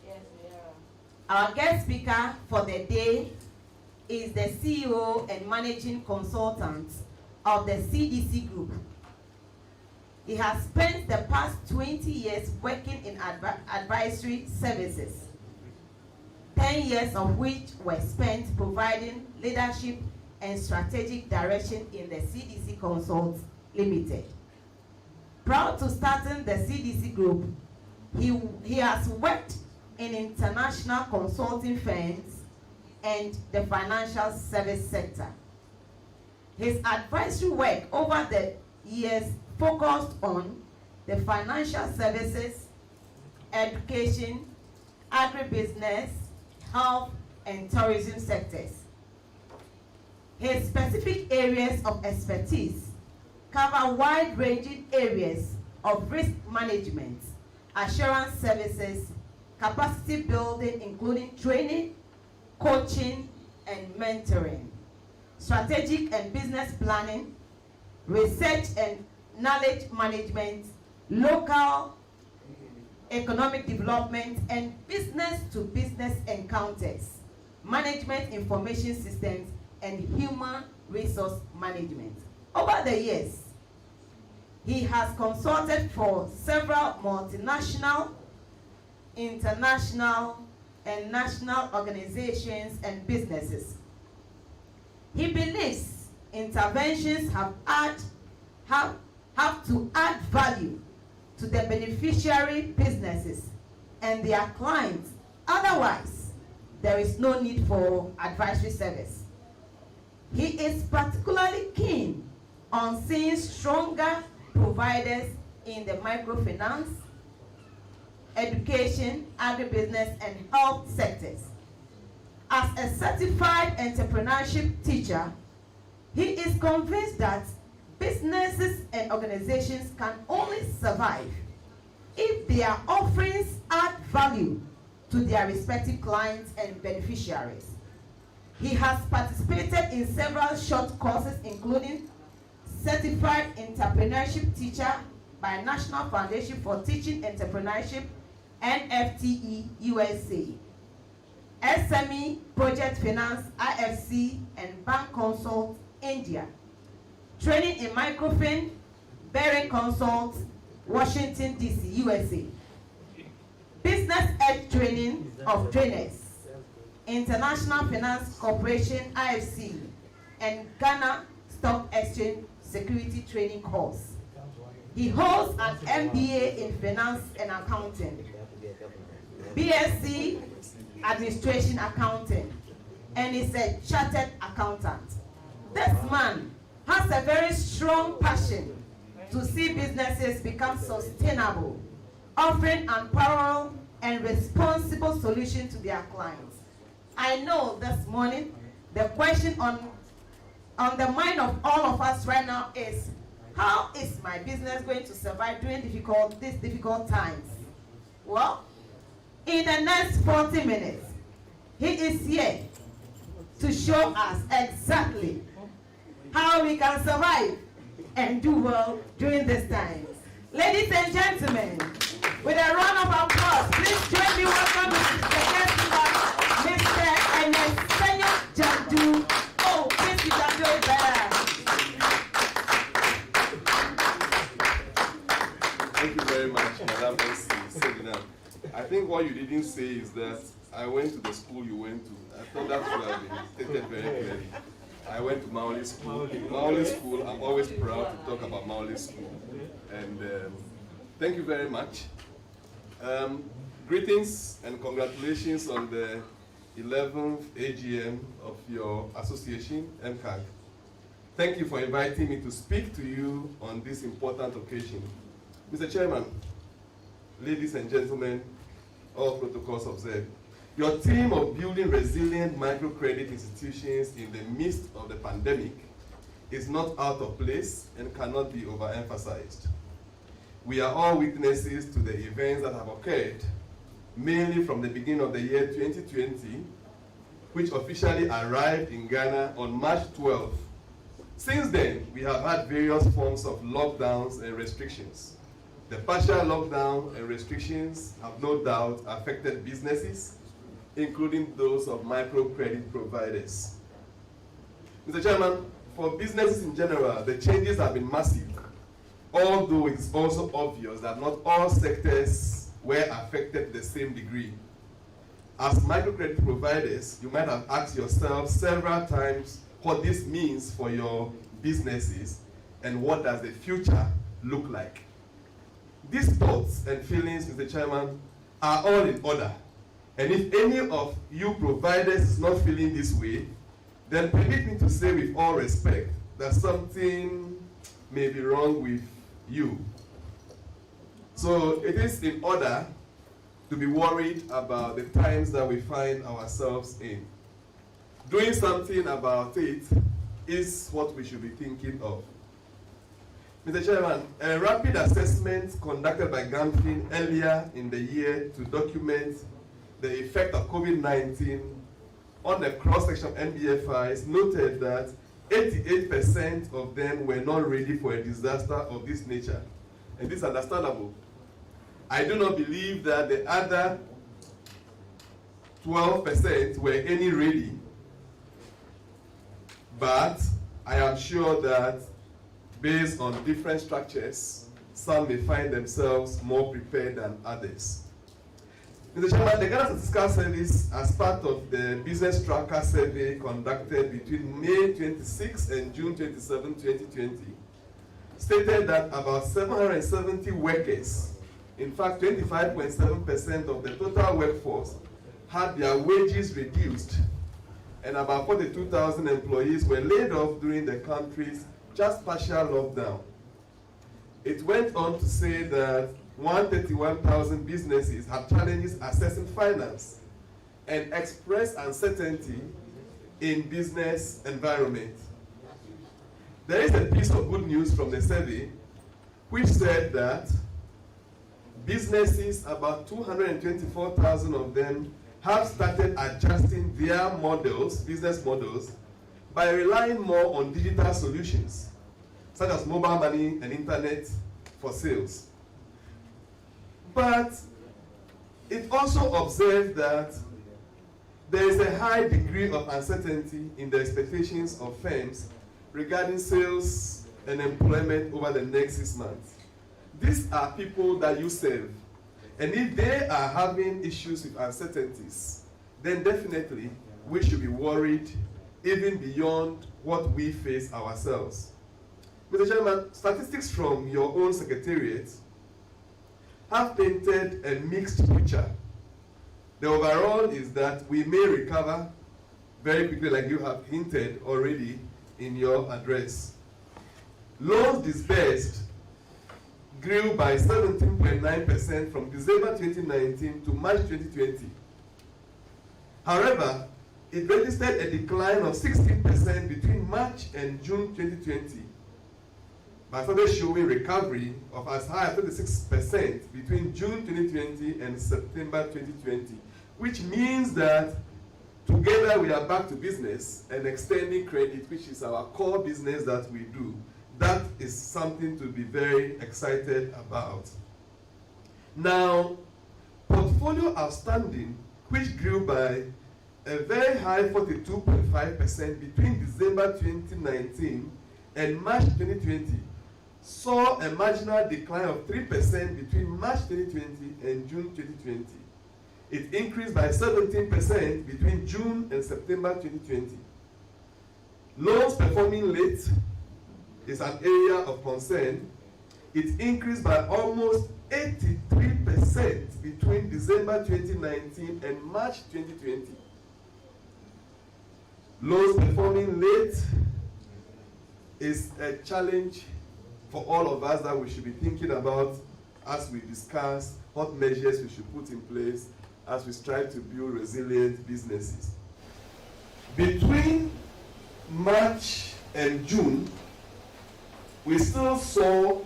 Yes, we are. Our guest speaker for the day is the CEO and Managing Consultant of the CDC Group. He has spent the past 20 years working in advisory services, 10 years of which were spent providing leadership and strategic direction in the CDC Consult Limited. Prior to starting the CDC Group, he has worked in international consulting firms and the financial service sector. His advisory work over the years focused on the financial services, education, agribusiness, health, and tourism sectors. His specific areas of expertise cover wide-ranging areas of risk management, assurance services, capacity building, including training, coaching, and mentoring, strategic and business planning, research and knowledge management, local economic development, and business-to-business encounters, management information systems, and human resource management. Over the years, he has consulted for several multinational, international, and national organizations and businesses. He believes interventions have to add value to the beneficiary businesses and their clients. Otherwise, there is no need for advisory service. He is particularly keen on seeing stronger providers in the microfinance, education, agribusiness, and health sectors. As a certified entrepreneurship teacher, he is convinced that businesses and organizations can only survive if their offerings add value to their respective clients and beneficiaries. He has participated in several short courses, including Certified Entrepreneurship Teacher by National Foundation for Teaching Entrepreneurship, NFTE USA, SME Project Finance, IFC, and Bank Consult, India. Training in Microfinance, Bearing Consult, Washington, D.C., USA. Business Edge Training of Trainers, International Finance Corporation, IFC, and Ghana Stock Exchange Security Training course. He holds an MBA in Finance and Accounting, BSc Administration Accounting, and is a chartered accountant. This man has a very strong passion to see businesses become sustainable, offering unparalleled and responsible solutions to their clients. I know this morning the question on the mind of all of us right now is, how is my business going to survive during these difficult times? Well, in the next 40 minutes, he is here to show us exactly how we can survive and do well during this time. Ladies and gentlemen, with a round of applause, please join me welcoming the guest speaker, Mr. Ernest Senyo Dzandu. Oh, please be Dzandu better. Thank you very much, Madam Elsie. I think what you didn't say is that I went to the school you went to. I thought that should have been stated very clearly. I went to Maoli School. Maoli School, I'm always proud to talk about Maoli School. And thank you very much. Greetings and congratulations on the 11th AGM of your association, MCAG. Thank you for inviting me to speak to you on this important occasion. Mr. Chairman, ladies and gentlemen, all protocols observed. Your theme of building resilient microcredit institutions in the midst of the pandemic is not out of place and cannot be overemphasized. We are all witnesses to the events that have occurred, mainly from the beginning of the year 2020, which officially arrived in Ghana on March 12th. Since then, we have had various forms of lockdowns and restrictions. The partial lockdown and restrictions have no doubt affected businesses, including those of microcredit providers. Mr. Chairman, for businesses in general, the changes have been massive, although it's also obvious that not all sectors were affected to the same degree. As microcredit providers, you might have asked yourself several times what this means for your businesses and what does the future look like. These thoughts and feelings, Mr. Chairman, are all in order. And if any of you providers is not feeling this way, then permit me to say with all respect that something may be wrong with you. So it is in order to be worried about the times that we find ourselves in. Doing something about it is what we should be thinking of. Mr. Chairman, a rapid assessment conducted by Gamfin earlier in the year to document the effect of COVID-19 on the cross-section of NBFIs noted that 88% of them were not ready for a disaster of this nature. And this is understandable. I do not believe that the other 12% were any ready, but I am sure that based on different structures, some may find themselves more prepared than others. Mr. Chairman, the Ghana Statistical Service, as part of the Business Tracker Survey conducted between May 26 and June 27, 2020, stated that about 770 workers, in fact 25.7% of the total workforce, had their wages reduced, and about 42,000 employees were laid off during the country's just partial lockdown. It went on to say that 131,000 businesses had challenges accessing finance and expressed uncertainty in business environment. There is a piece of good news from the survey which said that businesses, about 224,000 of them, have started adjusting their models, business models, by relying more on digital solutions, such as mobile money and internet for sales. But it also observed that there is a high degree of uncertainty in the expectations of firms regarding sales and employment over the next 6 months. These are people that you serve. And if they are having issues with uncertainties, then definitely we should be worried even beyond what we face ourselves. Mr. Chairman, statistics from your own secretariat have painted a mixed picture. The overall is that we may recover very quickly, like you have hinted already in your address. Loans disbursed grew by 17.9% from December 2019 to March 2020. However, it registered a decline of 16% between March and June 2020, but started showing recovery of as high as 36% between June 2020 and September 2020, which means that together we are back to business and extending credit, which is our core business that we do. That is something to be very excited about. Now, portfolio outstanding, which grew by a very high 42.5% between December 2019 and March 2020, saw a marginal decline of 3% between March 2020 and June 2020. It increased by 17% between June and September 2020. Loans performing late is an area of concern. It increased by almost 83% between December 2019 and March 2020. Loans performing late is a challenge for all of us that we should be thinking about as we discuss what measures we should put in place as we strive to build resilient businesses. Between March and June, we still saw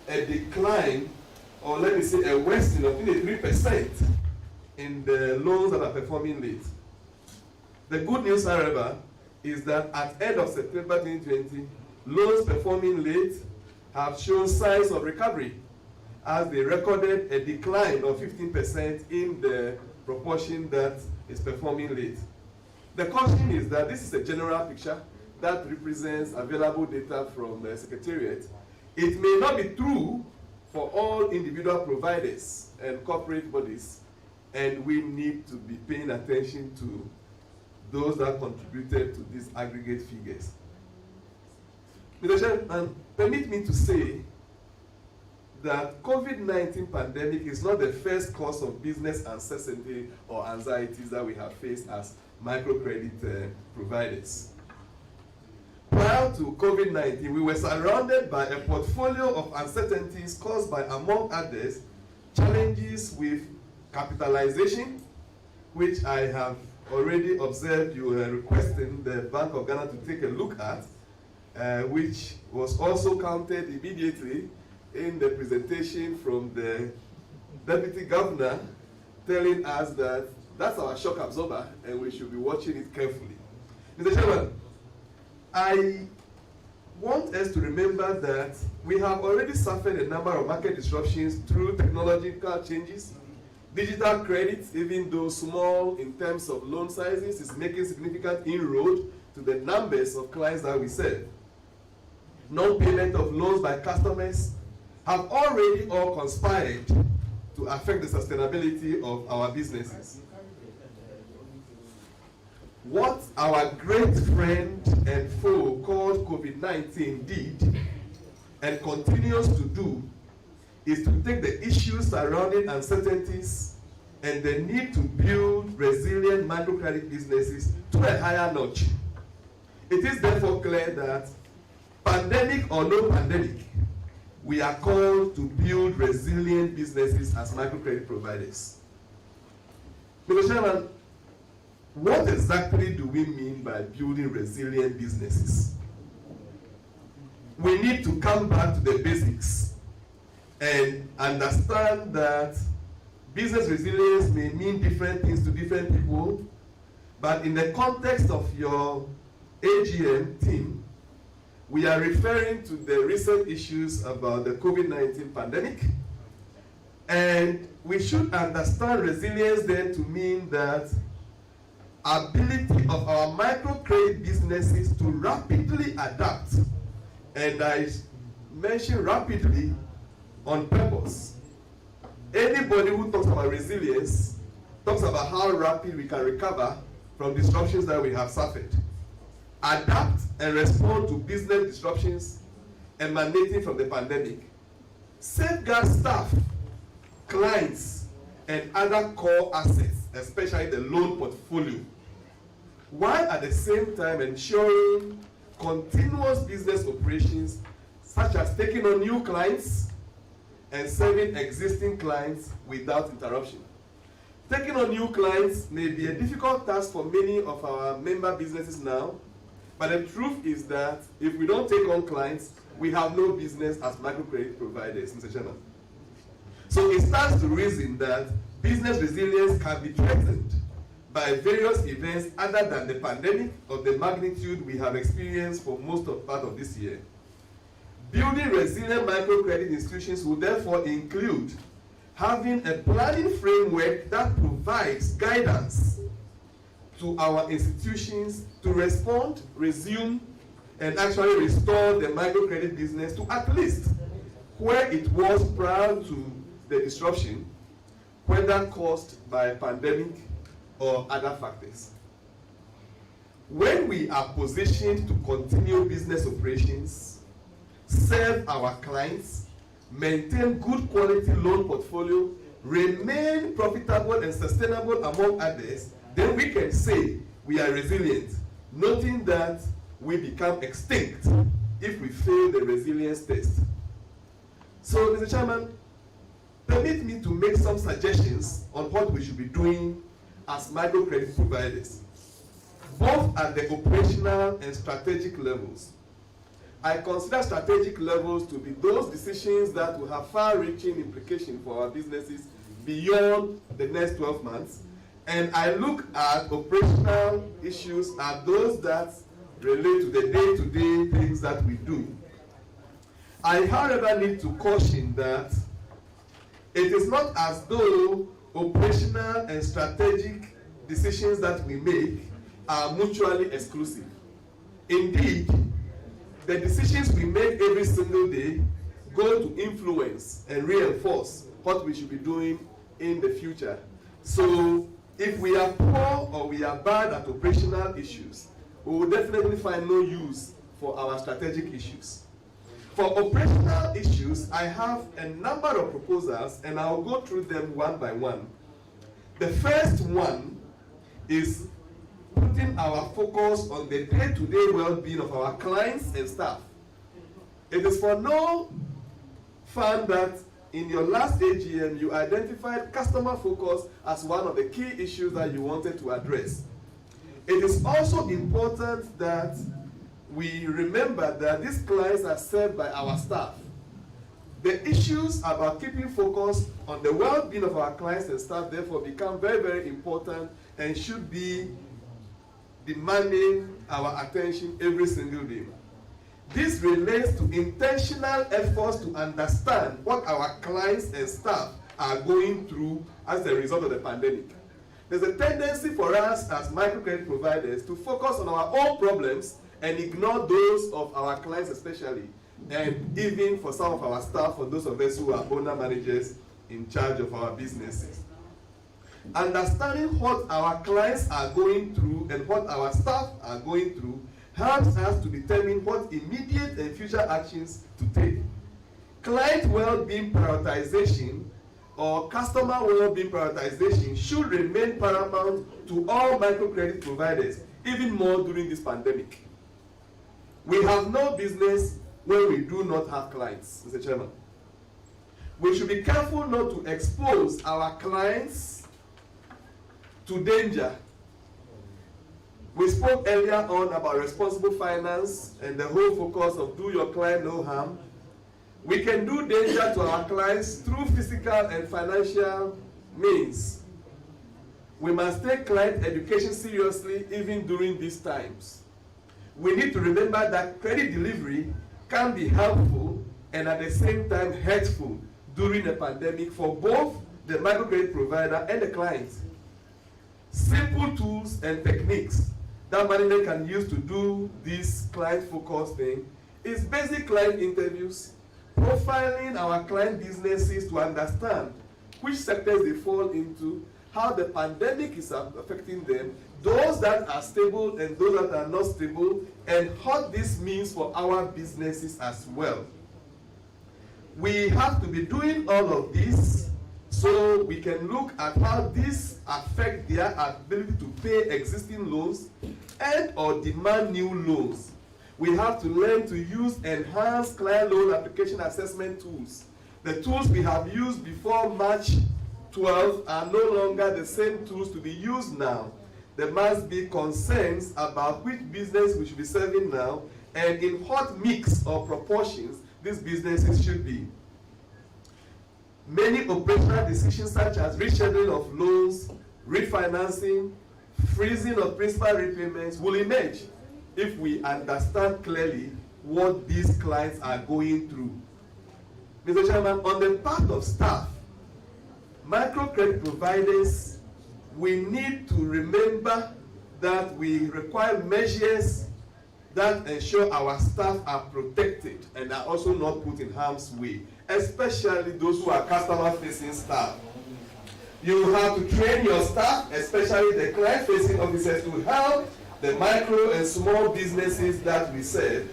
a decline, or let me say a worsening of 23% in the loans that are performing late. The good news, however, is that at end of September 2020, loans performing late have shown signs of recovery, as they recorded a decline of 15% in the proportion that is performing late. The caution is that this is a general picture that represents available data from the Secretariat. It may not be true for all individual providers and corporate bodies, and we need to be paying attention to those that contributed to these aggregate figures. Mr. Chairman, permit me to say that COVID-19 pandemic is not the first cause of business uncertainty or anxieties that we have faced as microcredit providers. Prior to COVID-19, we were surrounded by a portfolio of uncertainties caused by, among others, challenges with capitalization, which I have already observed you are requesting the Bank of Ghana to take a look at, which was also counted immediately in the presentation from the Deputy Governor, telling us that that's our shock absorber and we should be watching it carefully. Mr. Chairman, I want us to remember that we have already suffered a number of market disruptions through technological changes. Digital credit, even though small in terms of loan sizes, is making significant inroad to the numbers of clients that we serve. Non-payment of loans by customers have already all conspired to affect the sustainability of our businesses. What our great friend and foe called COVID-19 did and continues to do is to take the issues surrounding uncertainties and the need to build resilient microcredit businesses to a higher notch. It is therefore clear that, pandemic or no pandemic, we are called to build resilient businesses as microcredit providers. Mr. Chairman, what exactly do we mean by building resilient businesses? We need to come back to the basics and understand that business resilience may mean different things to different people, but in the context of your AGM team, we are referring to the recent issues about the COVID-19 pandemic, and we should understand resilience then to mean that ability of our microcredit businesses to rapidly adapt, and I mention rapidly on purpose. Anybody who talks about resilience talks about how rapid we can recover from disruptions that we have suffered. Adapt and respond to business disruptions emanating from the pandemic. Safeguard staff, clients, and other core assets, especially the loan portfolio, while at the same time ensuring continuous business operations, such as taking on new clients and serving existing clients without interruption. Taking on new clients may be a difficult task for many of our member businesses now, but the truth is that if we don't take on clients, we have no business as microcredit providers, Mr. Chairman. So it stands to reason that business resilience can be threatened by various events other than the pandemic of the magnitude we have experienced for most of part of this year. Building resilient microcredit institutions will therefore include having a planning framework that provides guidance to our institutions to respond, resume, and actually restore the microcredit business to at least where it was prior to the disruption, whether caused by a pandemic or other factors. When we are positioned to continue business operations, serve our clients, maintain good quality loan portfolio, remain profitable and sustainable among others, then we can say we are resilient, noting that we become extinct if we fail the resilience test. So, Mr. Chairman, permit me to make some suggestions on what we should be doing as microcredit providers, both at the operational and strategic levels. I consider strategic levels to be those decisions that will have far-reaching implications for our businesses beyond the next 12 months, and I look at operational issues as those that relate to the day-to-day things that we do. I, however, need to caution that it is not as though operational and strategic decisions that we make are mutually exclusive. Indeed, the decisions we make every single day go to influence and reinforce what we should be doing in the future. So, if we are poor or we are bad at operational issues, we will definitely find no use for our strategic issues. For operational issues, I have a number of proposals and I'll go through them one by one. The first one is putting our focus on the day-to-day well-being of our clients and staff. It is for no fun that in your last AGM, you identified customer focus as one of the key issues that you wanted to address. It is also important that we remember that these clients are served by our staff. The issues about keeping focus on the well-being of our clients and staff therefore become very, very important and should be demanding our attention every single day. This relates to intentional efforts to understand what our clients and staff are going through as a result of the pandemic. There's a tendency for us as microcredit providers to focus on our own problems and ignore those of our clients especially, and even for some of our staff, for those of us who are owner managers in charge of our businesses. Understanding what our clients are going through and what our staff are going through helps us to determine what immediate and future actions to take. Client well-being prioritization or customer well-being prioritization should remain paramount to all microcredit providers, even more during this pandemic. We have no business where we do not have clients, Mr. Chairman. We should be careful not to expose our clients to danger. We spoke earlier on about responsible finance and the whole focus of do your client no harm. We can do danger to our clients through physical and financial means. We must take client education seriously even during these times. We need to remember that credit delivery can be helpful and at the same time hurtful during a pandemic for both the microcredit provider and the client. Simple tools and techniques that management can use to do this client-focused thing is basic client interviews, profiling our client businesses to understand which sectors they fall into, how the pandemic is affecting them, those that are stable and those that are not stable, and what this means for our businesses as well. We have to be doing all of this so we can look at how this affects their ability to pay existing loans and or demand new loans. We have to learn to use enhanced client loan application assessment tools. The tools we have used before March 12 are no longer the same tools to be used now. There must be concerns about which business we should be serving now and in what mix or proportions these businesses should be. Many operational decisions such as rescheduling of loans, refinancing, freezing of principal repayments will emerge if we understand clearly what these clients are going through. Mr. Chairman, on the part of staff, microcredit providers, we need to remember that we require measures that ensure our staff are protected and are also not put in harm's way, especially those who are customer-facing staff. You have to train your staff, especially the client-facing officers, to help the micro and small businesses that we serve.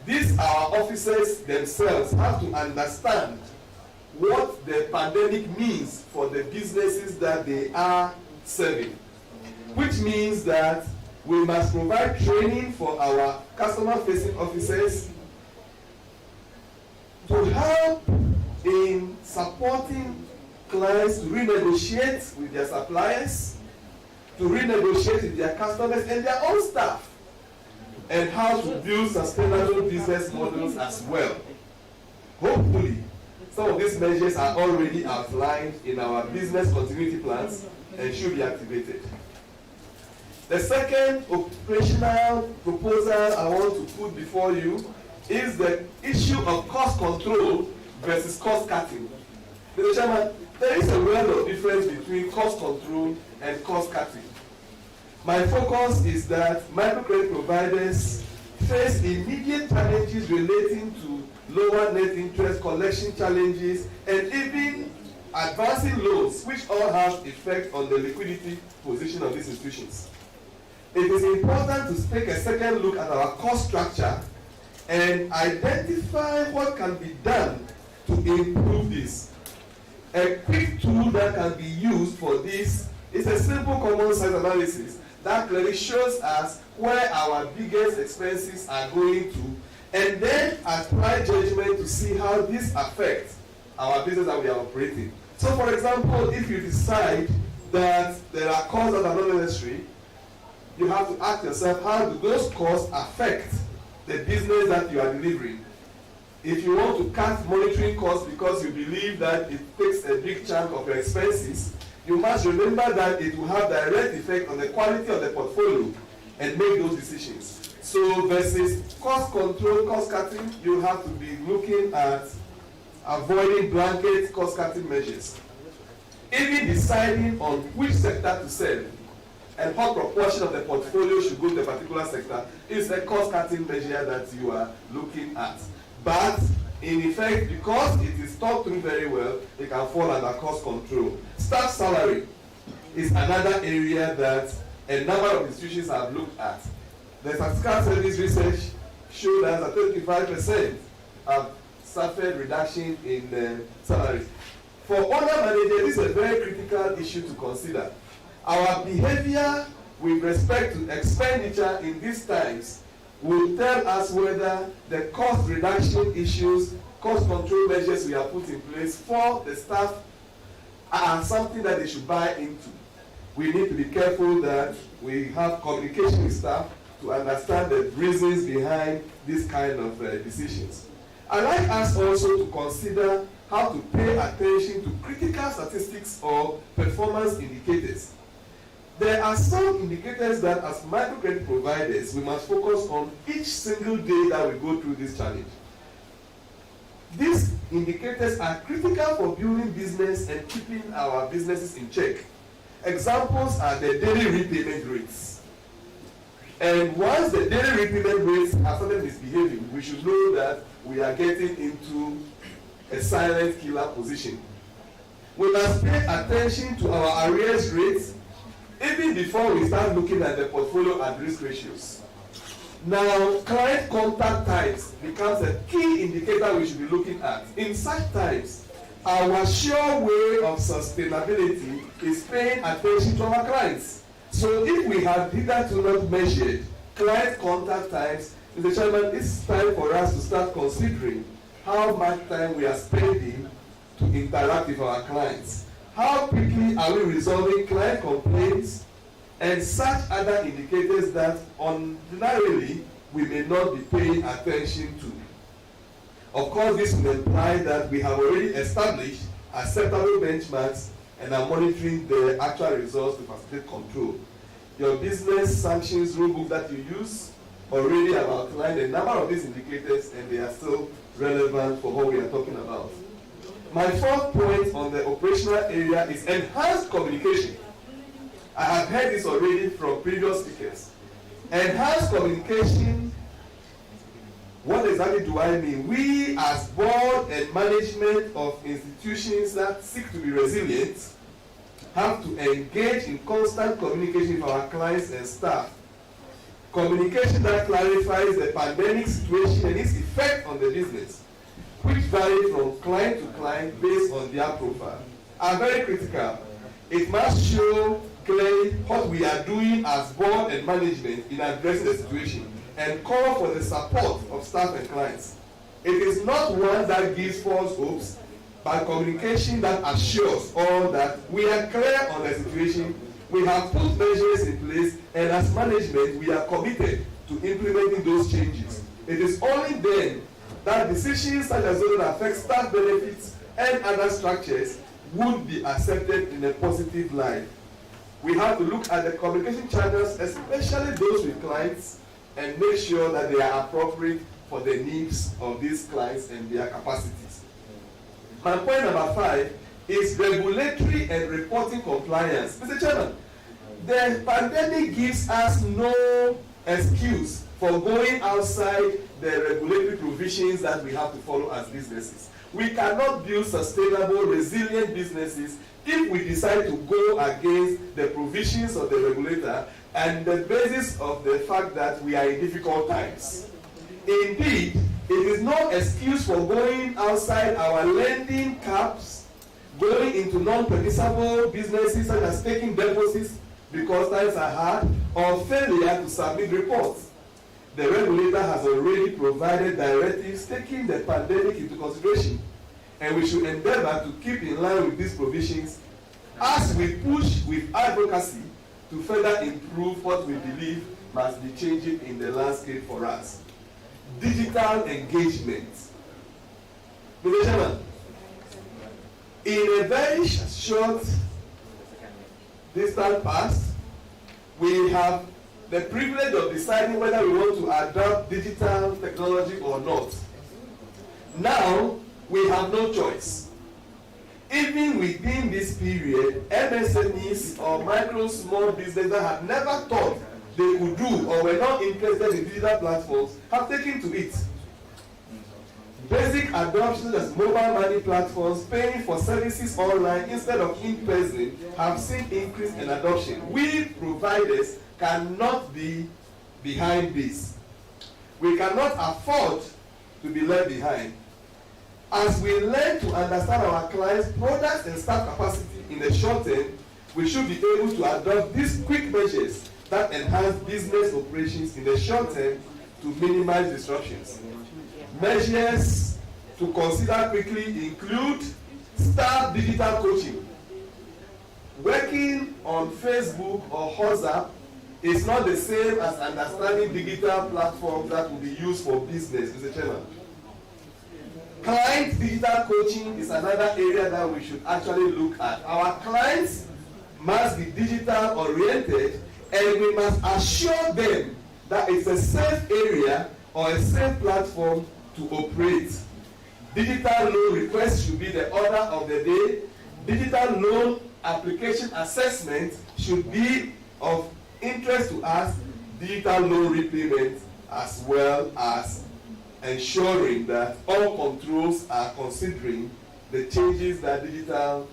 These our officers themselves have to understand what the pandemic means for the businesses that they are serving, which means that we must provide training for our customer-facing officers to help in supporting clients to renegotiate with their suppliers, to renegotiate with their customers and their own staff, and how to build sustainable business models as well. Hopefully, some of these measures are already outlined in our business continuity plans and should be activated. The second operational proposal I want to put before you is the issue of cost control versus cost cutting. Mr. Chairman, there is a world of difference between cost control and cost cutting. My focus is that microcredit providers face immediate challenges relating to lower net interest collection challenges and even advancing loans, which all have effect on the liquidity position of these institutions. It is important to take a second look at our cost structure and identify what can be done to improve this. A quick tool that can be used for this is a simple common sense analysis that clearly shows us where our biggest expenses are going to, and then apply judgment to see how this affects our business that we are operating. So for example, if you decide that there are costs that are not necessary, you have to ask yourself, how do those costs affect the business that you are delivering? If you want to cut monitoring costs because you believe that it takes a big chunk of your expenses, you must remember that it will have direct effect on the quality of the portfolio and make those decisions. So versus cost control, cost cutting, you have to be looking at avoiding blanket cost cutting measures. Even deciding on which sector to sell and what proportion of the portfolio should go to a particular sector is a cost cutting measure that you are looking at. But in effect, because it is thought through very well, it can fall under cost control. Staff salary is another area that a number of institutions have looked at. The statistical service research showed us that 25% have suffered reduction in salaries. For owner managers, this is a very critical issue to consider. Our behavior with respect to expenditure in these times will tell us whether the cost reduction issues, cost control measures we have put in place for the staff are something that they should buy into. We need to be careful that we have communication with staff to understand the reasons behind this kind of decisions. I'd like us also to consider how to pay attention to critical statistics or performance indicators. There are some indicators that as microcredit providers we must focus on each single day that we go through this challenge. These indicators are critical for building business and keeping our businesses in check. Examples are the daily repayment rates. And once the daily repayment rates are started misbehaving, we should know that we are getting into a silent killer position. We must pay attention to our arrears rates even before we start looking at the portfolio at risk ratios. Now, client contact times becomes a key indicator we should be looking at. In such times, our sure way of sustainability is paying attention to our clients. So if we have hitherto not measured client contact times, Mr. Chairman, it's time for us to start considering how much time we are spending to interact with our clients. How quickly are we resolving client complaints and such other indicators that ordinarily we may not be paying attention to. Of course, this will imply that we have already established acceptable benchmarks and are monitoring the actual results to facilitate control. Your business sanctions rulebook that you use already have outlined a number of these indicators, and they are still relevant for what we are talking about. My fourth point on the operational area is enhanced communication. I have heard this already from previous speakers. Enhanced communication, what exactly do I mean? We as board and management of institutions that seek to be resilient have to engage in constant communication with our clients and staff. Communication that clarifies the pandemic situation and its effect on the business, which vary from client to client based on their profile, are very critical. It must show clearly what we are doing as board and management in addressing the situation and call for the support of staff and clients. It is not one that gives false hopes, but communication that assures all that we are clear on the situation, we have put measures in place, and as management we are committed to implementing those changes. It is only then that decisions such as those that affect staff benefits and other structures would be accepted in a positive light. We have to look at the communication channels, especially those with clients, and make sure that they are appropriate for the needs of these clients and their capacities. My point number 5 is regulatory and reporting compliance. Mr. Chairman, the pandemic gives us no excuse for going outside the regulatory provisions that we have to follow as businesses. We cannot build sustainable, resilient businesses if we decide to go against the provisions of the regulator and the basis of the fact that we are in difficult times. Indeed, it is no excuse for going outside our lending caps, going into non-permissible businesses such as taking deposits because times are hard, or failure to submit reports. The regulator has already provided directives taking the pandemic into consideration. and we should endeavor to keep in line with these provisions as we push with advocacy to further improve what we believe must be changing in the landscape for us. Digital engagement. Mr. Chairman, in a very short distant past, we have the privilege of deciding whether we want to adopt digital technology or not. Now, we have no choice. Even within this period, MSMEs or micro small businesses that have never thought they could do or were not interested in digital platforms have taken to it. Basic adoption as mobile money platforms, paying for services online instead of in person, have seen increase in adoption. We providers cannot be behind this. We cannot afford to be left behind. As we learn to understand our clients' products and staff capacity in the short term, we should be able to adopt these quick measures that enhance business operations in the short term to minimize disruptions. Measures to consider quickly include staff digital coaching. Working on Facebook or WhatsApp is not the same as understanding digital platforms that will be used for business, Mr. Chairman. Client digital coaching is another area that we should actually look at. Our clients must be digital oriented, and we must assure them that it's a safe area or a safe platform to operate. Digital loan requests should be the order of the day. Digital loan application assessment should be of interest to us. Digital loan repayment, as well as ensuring that all controls are considering the changes that digital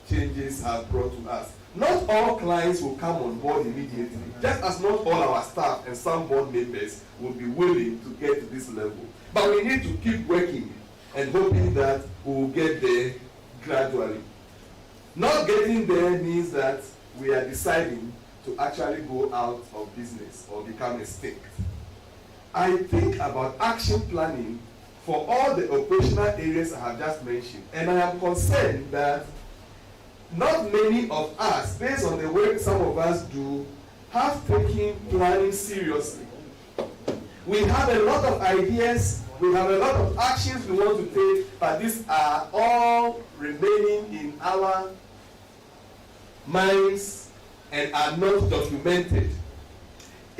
changes have brought to us. Not all clients will come on board immediately, just as not all our staff and some board members will be willing to get to this level. But we need to keep working and hoping that we will get there gradually. Not getting there means that we are deciding to actually go out of business or become extinct. I think about action planning for all the operational areas I have just mentioned, and I am concerned that not many of us, based on the work some of us do, have taken planning seriously. We have a lot of ideas, we have a lot of actions we want to take, but these are all remaining in our minds and are not documented.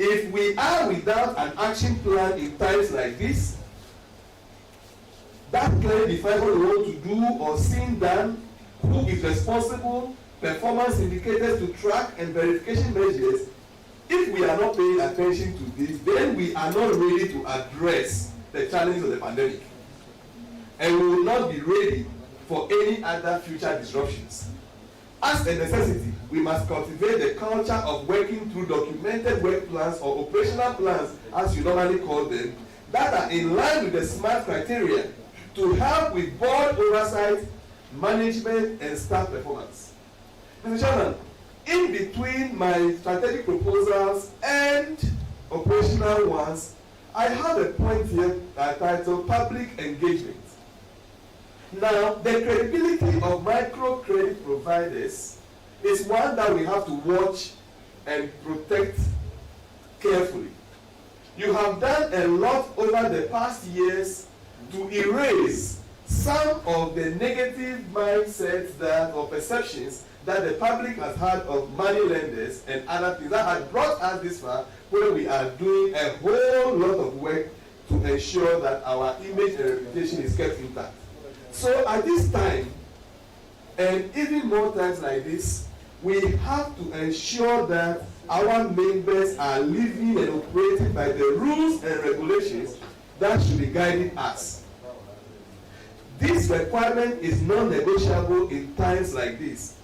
If we are without an action plan in times like this, that clearly defines what we want to do or seen done, who is responsible, performance indicators to track, and verification measures. If we are not paying attention to this, then we are not ready to address the challenge of the pandemic. And we will not be ready for any other future disruptions. As a necessity, we must cultivate the culture of working through documented work plans or operational plans, as you normally call them, that are in line with the SMART criteria to help with board oversight, management, and staff performance. Mr. Chairman, in between my strategic proposals and operational ones, I have a point here titled Public Engagement. Now, the credibility of microcredit providers is one that we have to watch and protect carefully. You have done a lot over the past years to erase some of the negative mindsets that, or perceptions that the public has had of money lenders and other things that have brought us this far, where we are doing a whole lot of work to ensure that our image and reputation is kept intact. So at this time, and even more times like this, we have to ensure that our members are living and operating by the rules and regulations that should be guiding us. This requirement is non-negotiable in times like this.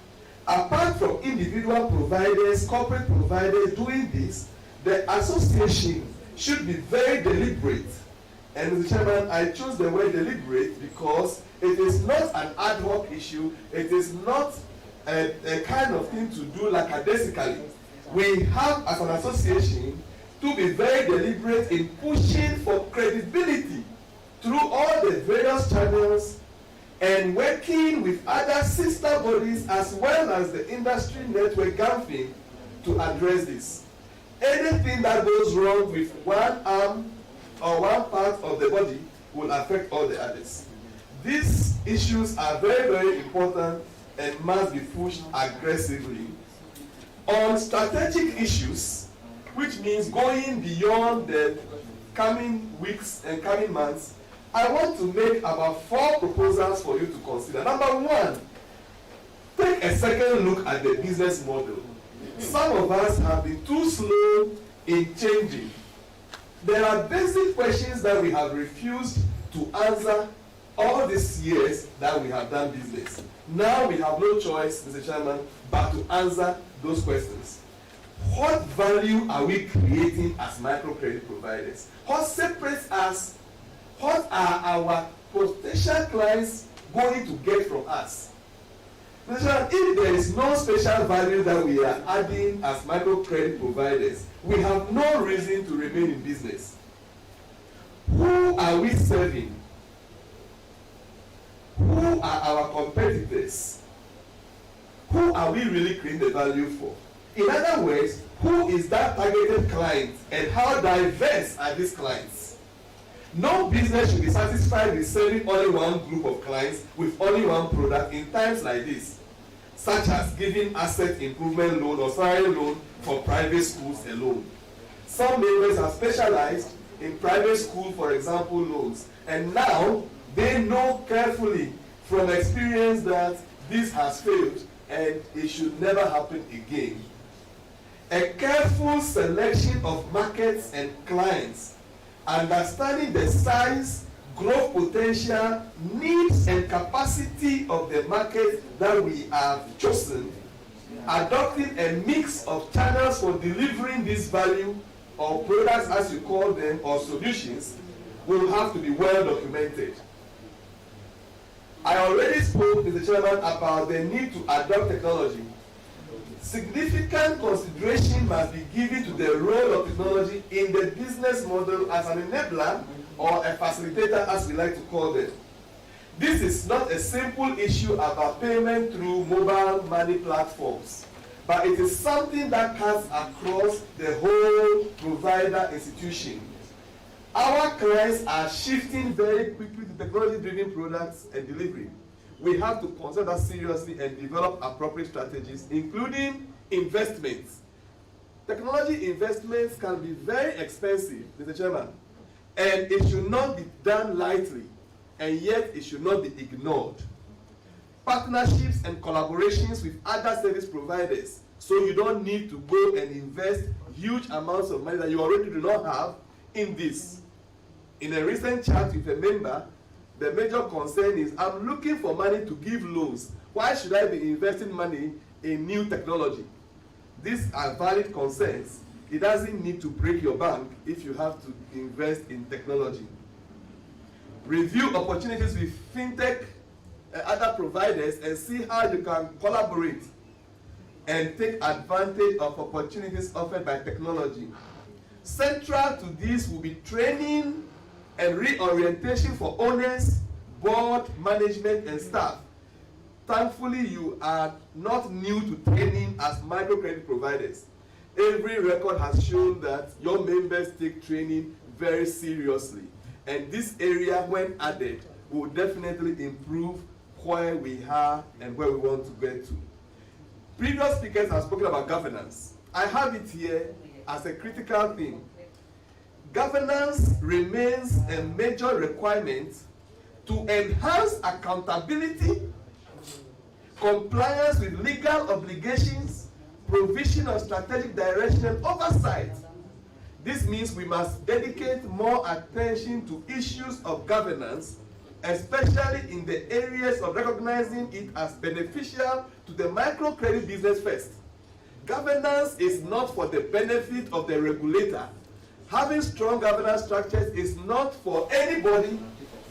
Apart from individual providers, corporate providers doing this, the association should be very deliberate. And Mr. Chairman, I chose the word deliberate because it is not an ad hoc issue. It is not a kind of thing to do lackadaisically. We have, as an association, to be very deliberate in pushing for credibility through all the various channels and working with other sister bodies as well as the industry network GAMFIN to address this. Anything that goes wrong with one arm or one part of the body will affect all the others. These issues are very, very important and must be pushed aggressively. On strategic issues, which means going beyond the coming weeks and coming months, I want to make about 4 proposals for you to consider. Number 1, take a second look at the business model. Some of us have been too slow in changing. There are basic questions that we have refused to answer all these years that we have done business. Now we have no choice, Mr. Chairman, but to answer those questions. What value are we creating as microcredit providers? What separates us? What are our potential clients going to get from us? Mr. Chairman, if there is no special value that we are adding as microcredit providers, we have no reason to remain in business. Who are we serving? Who are our competitors? Who are we really creating the value for? In other words, who is that targeted client and how diverse are these clients? No business should be satisfied with serving only one group of clients with only one product in times like this, such as giving asset improvement loan or salary loan for private schools alone. Some members have specialized in private school, for example, loans, and now they know carefully from experience that this has failed and it should never happen again. A careful selection of markets and clients, understanding the size, growth potential, needs and capacity of the market that we have chosen, adopting a mix of channels for delivering this value or products as you call them or solutions will have to be well documented. I already spoke, Mr. Chairman, about the need to adopt technology. Significant consideration must be given to the role of technology in the business model as an enabler or a facilitator, as we like to call them. This is not a simple issue about payment through mobile money platforms, but it is something that cuts across the whole provider institution. Our clients are shifting very quickly to technology-driven products and delivery. We have to consider that seriously and develop appropriate strategies, including investments. Technology investments can be very expensive, Mr. Chairman, and it should not be done lightly, and yet it should not be ignored. Partnerships and collaborations with other service providers, so you don't need to go and invest huge amounts of money that you already do not have in this. In a recent chat with a member, the major concern is, I'm looking for money to give loans. Why should I be investing money in new technology? These are valid concerns. It doesn't need to break your bank if you have to invest in technology. Review opportunities with fintech and other providers and see how you can collaborate and take advantage of opportunities offered by technology. Central to this will be training and reorientation for owners, board, management, and staff. Thankfully, you are not new to training as microcredit providers. Every record has shown that your members take training very seriously. And this area, when added, will definitely improve where we are and where we want to get to. Previous speakers have spoken about governance. I have it here as a critical thing. Governance remains a major requirement to enhance accountability, compliance with legal obligations, provision of strategic direction and oversight. This means we must dedicate more attention to issues of governance, especially in the areas of recognizing it as beneficial to the microcredit business first. Governance is not for the benefit of the regulator. Having strong governance structures is not for anybody,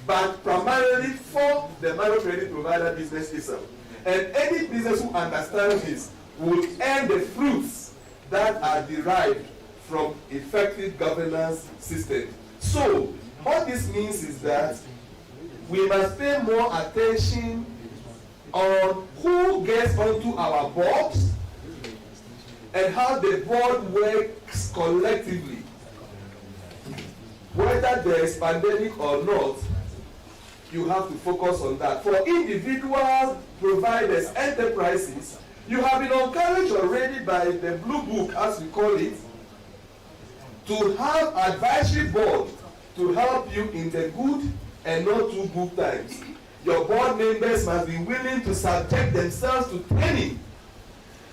but primarily for the microcredit provider business itself. And any business who understands this will earn the fruits that are derived from effective governance system. So, what this means is that we must pay more attention on who gets onto our boards and how the board works collectively. Whether there is pandemic or not, you have to focus on that. For individual providers, enterprises, you have been encouraged already by the Blue Book, as we call it, to have advisory board to help you in the good and not too good times. Your board members must be willing to subject themselves to training,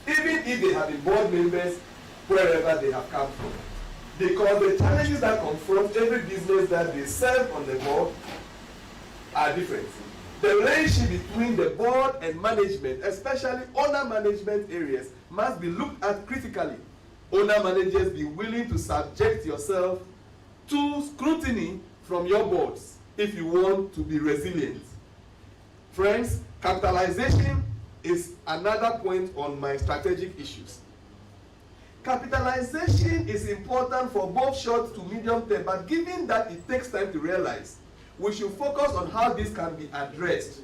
even if they have been board members wherever they have come from. Because the challenges that confront every business that they serve on the board are different. The relationship between the board and management, especially owner management areas, must be looked at critically. Owner managers, be willing to subject yourself to scrutiny from your boards if you want to be resilient. Friends, capitalization is another point on my strategic issues. Capitalization is important for both short to medium term, but given that it takes time to realize, we should focus on how this can be addressed.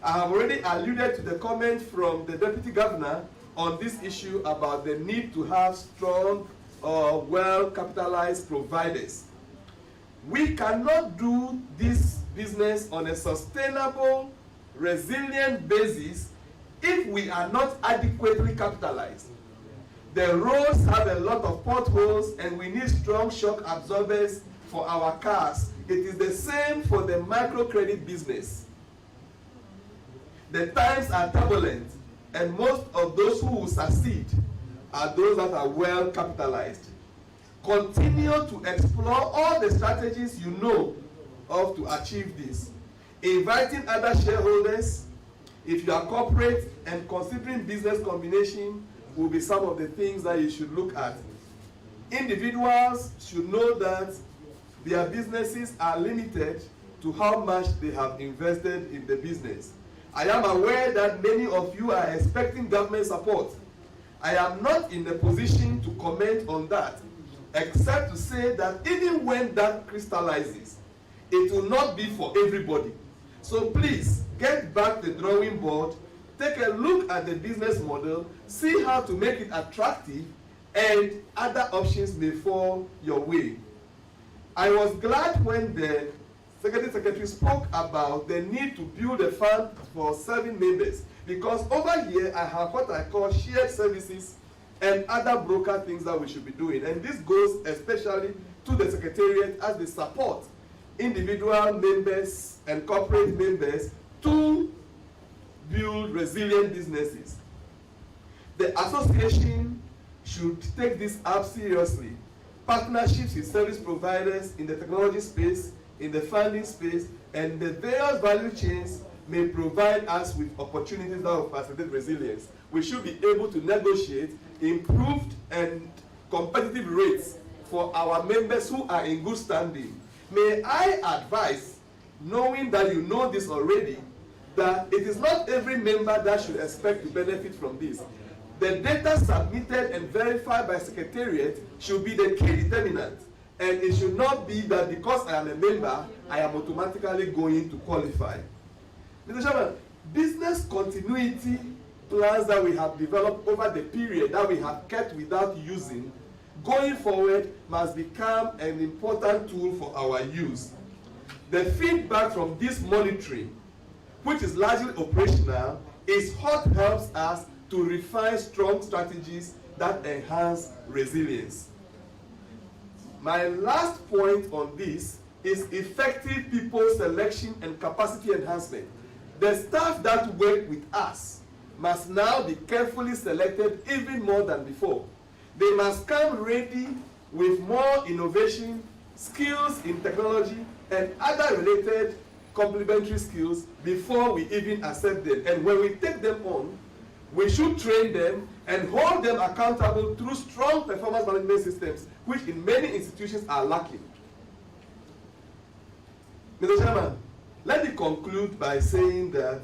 I have already alluded to the comment from the Deputy Governor on this issue about the need to have strong, well-capitalized providers. We cannot do this business on a sustainable, resilient basis if we are not adequately capitalized. The roads have a lot of potholes and we need strong shock absorbers for our cars. It is the same for the microcredit business. The times are turbulent and most of those who will succeed are those that are well capitalized. Continue to explore all the strategies you know of to achieve this. Inviting other shareholders, if you are corporate and considering business combination, will be some of the things that you should look at. Individuals should know that their businesses are limited to how much they have invested in the business. I am aware that many of you are expecting government support. I am not in a position to comment on that, except to say that even when that crystallizes, it will not be for everybody. So please, get back the drawing board, take a look at the business model, see how to make it attractive, and other options may fall your way. I was glad when the Secretary spoke about the need to build a fund for serving members, because over here I have what I call shared services and other broker things that we should be doing. And this goes especially to the Secretariat as they support individual members and corporate members to build resilient businesses. The association should take this up seriously. Partnerships with service providers in the technology space, in the funding space, and the various value chains may provide us with opportunities that will facilitate resilience. We should be able to negotiate improved and competitive rates for our members who are in good standing. May I advise, knowing that you know this already, that it is not every member that should expect to benefit from this. The data submitted and verified by Secretariat should be the key determinant. And it should not be that because I am a member, I am automatically going to qualify. Mr. Chairman, business continuity plans that we have developed over the period that we have kept without using, going forward must become an important tool for our use. The feedback from this monitoring, which is largely operational, is what helps us to refine strong strategies that enhance resilience. My last point on this is effective people selection and capacity enhancement. The staff that work with us must now be carefully selected even more than before. They must come ready with more innovation, skills in technology, and other related complementary skills before we even accept them. And when we take them on, we should train them and hold them accountable through strong performance management systems, which in many institutions are lacking. Mr. Chairman, let me conclude by saying that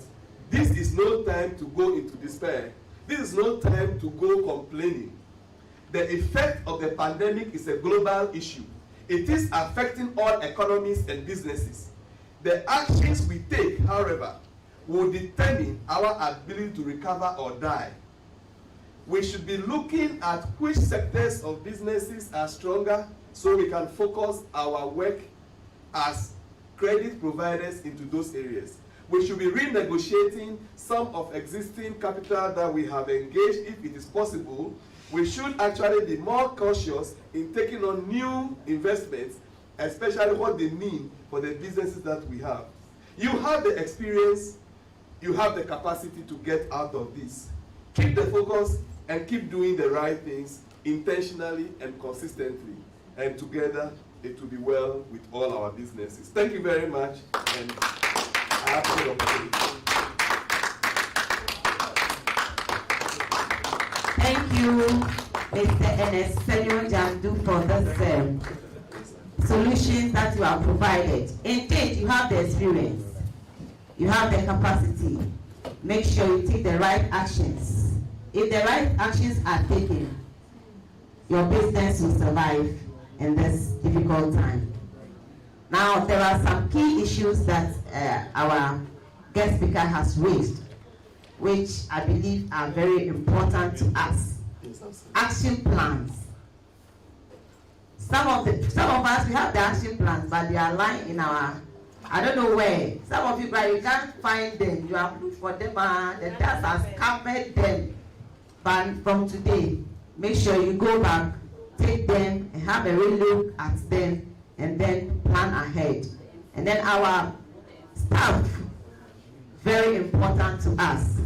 this is no time to go into despair. This is no time to go complaining. The effect of the pandemic is a global issue. It is affecting all economies and businesses. The actions we take, however, will determine our ability to recover or die. We should be looking at which sectors of businesses are stronger so we can focus our work as credit providers into those areas. We should be renegotiating some of existing capital that we have engaged if it is possible. We should actually be more cautious in taking on new investments, especially what they mean for the businesses that we have. You have the experience, you have the capacity to get out of this. Keep the focus and keep doing the right things intentionally and consistently. And together, it will be well with all our businesses. Thank you very much. And I have the opportunity. Thank you, Mr. Ernest, Senyo, Dzandu, for this solutions that you have provided. Indeed, you have the experience, you have the capacity. Make sure you take the right actions. If the right actions are taken, your business will survive in this difficult time. Now, there are some key issues that our guest speaker has raised, which I believe are very important to us. Action plans. Some of us, we have the action plans, but they are lying in our, I don't know where. Some of you, but you can't find them. You have looked for them, the dust has covered them. But from today, make sure you go back, take them, and have a real look at them, and then plan ahead. And then our staff, very important to us.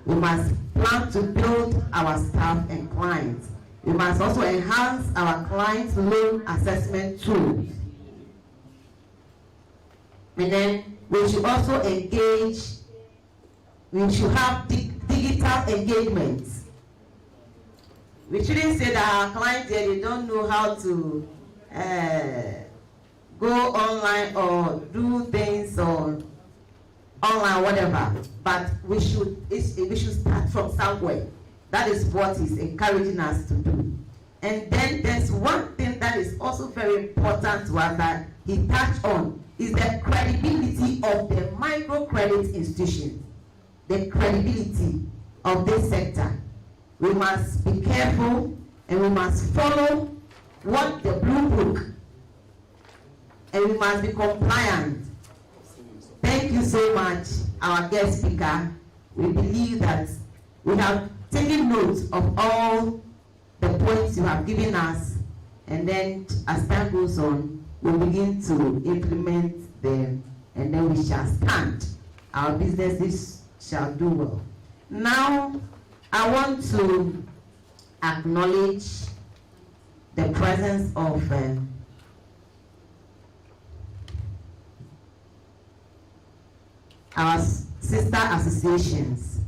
We must plan to build our staff and clients. We must also enhance our clients' loan assessment tools. And then we should also engage, we should have digital engagements. We shouldn't say that our clients here, they don't know how to go online or do things or online, whatever. But we should start from somewhere. That is what he's encouraging us to do. And then there's one thing that is also very important to us that he touched on, is the credibility of the microcredit institutions. The credibility of this sector. We must be careful and we must follow what the blue book, and we must be compliant. Thank you so much, our guest speaker. We believe that we have taken note of all the points you have given us, and then as time goes on, we'll begin to implement them, and then we shall stand. Our businesses shall do well. Now, I want to acknowledge the presence of our sister associations.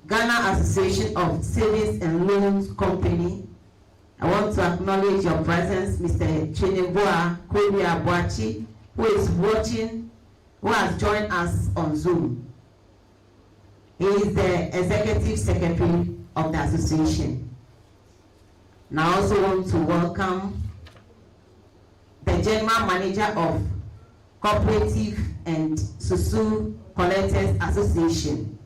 Ghana Association of Savings and Loans Company. I want to acknowledge your presence, Mr. Chineboa Korea Boachi, who is watching, who has joined us on Zoom. He is the Executive Secretary of the Association. Now I also want to welcome the General Manager of Cooperative and Susu Collectors Association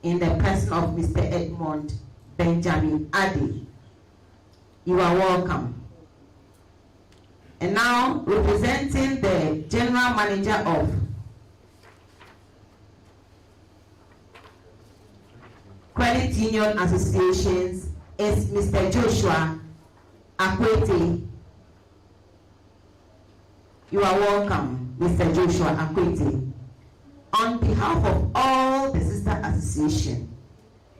in the person of Mr. Edmond Benjamin Addo. You are welcome. And now, representing the General Manager of Credit Union Associations is Mr. Joshua Akwete. You are welcome, Mr. Joshua Akwete. On behalf of all the sister association,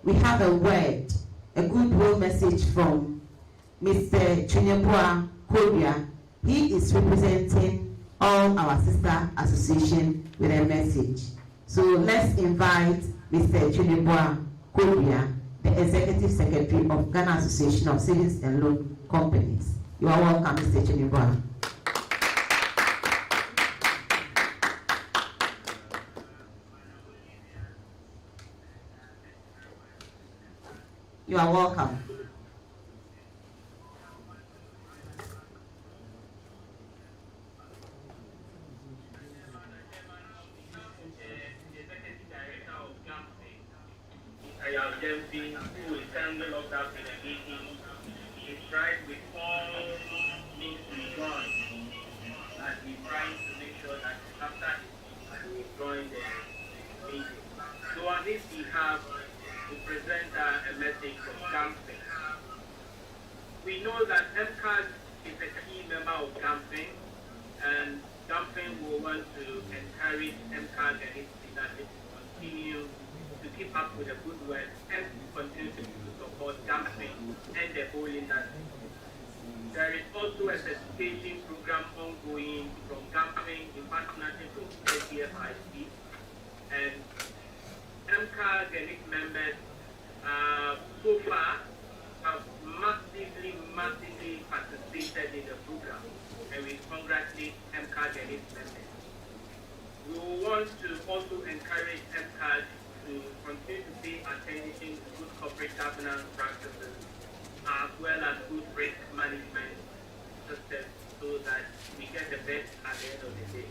we have a word, a goodwill message from Mr. Chineboa Korea. He is representing all our sister association with a message. So let's invite Mr. Chineboa Korea, the Executive Secretary of Ghana Association of Savings and Loan Companies. You are welcome, Mr. Chineboa. You are welcome. Dempsey, who is currently locked up in a meeting, is tried with all means to join. And he's trying to make sure that after he joins the meeting. So on his behalf, we present a message from Gamping. We know that MCAS is a key member of Gamping, and Gamping will want to encourage MCAS and its leadership to continue to keep up with the good work and continue to support Gamping and the whole industry. There is also a certification program ongoing from Gamping in partnership with SDFIC, and MCAS and its members so far have massively participated in the program, and we congratulate MCAS and its members. We want to also encourage MCAS to continue to pay attention to good corporate governance practices as well as good risk management systems so that we get the best at the end of the day.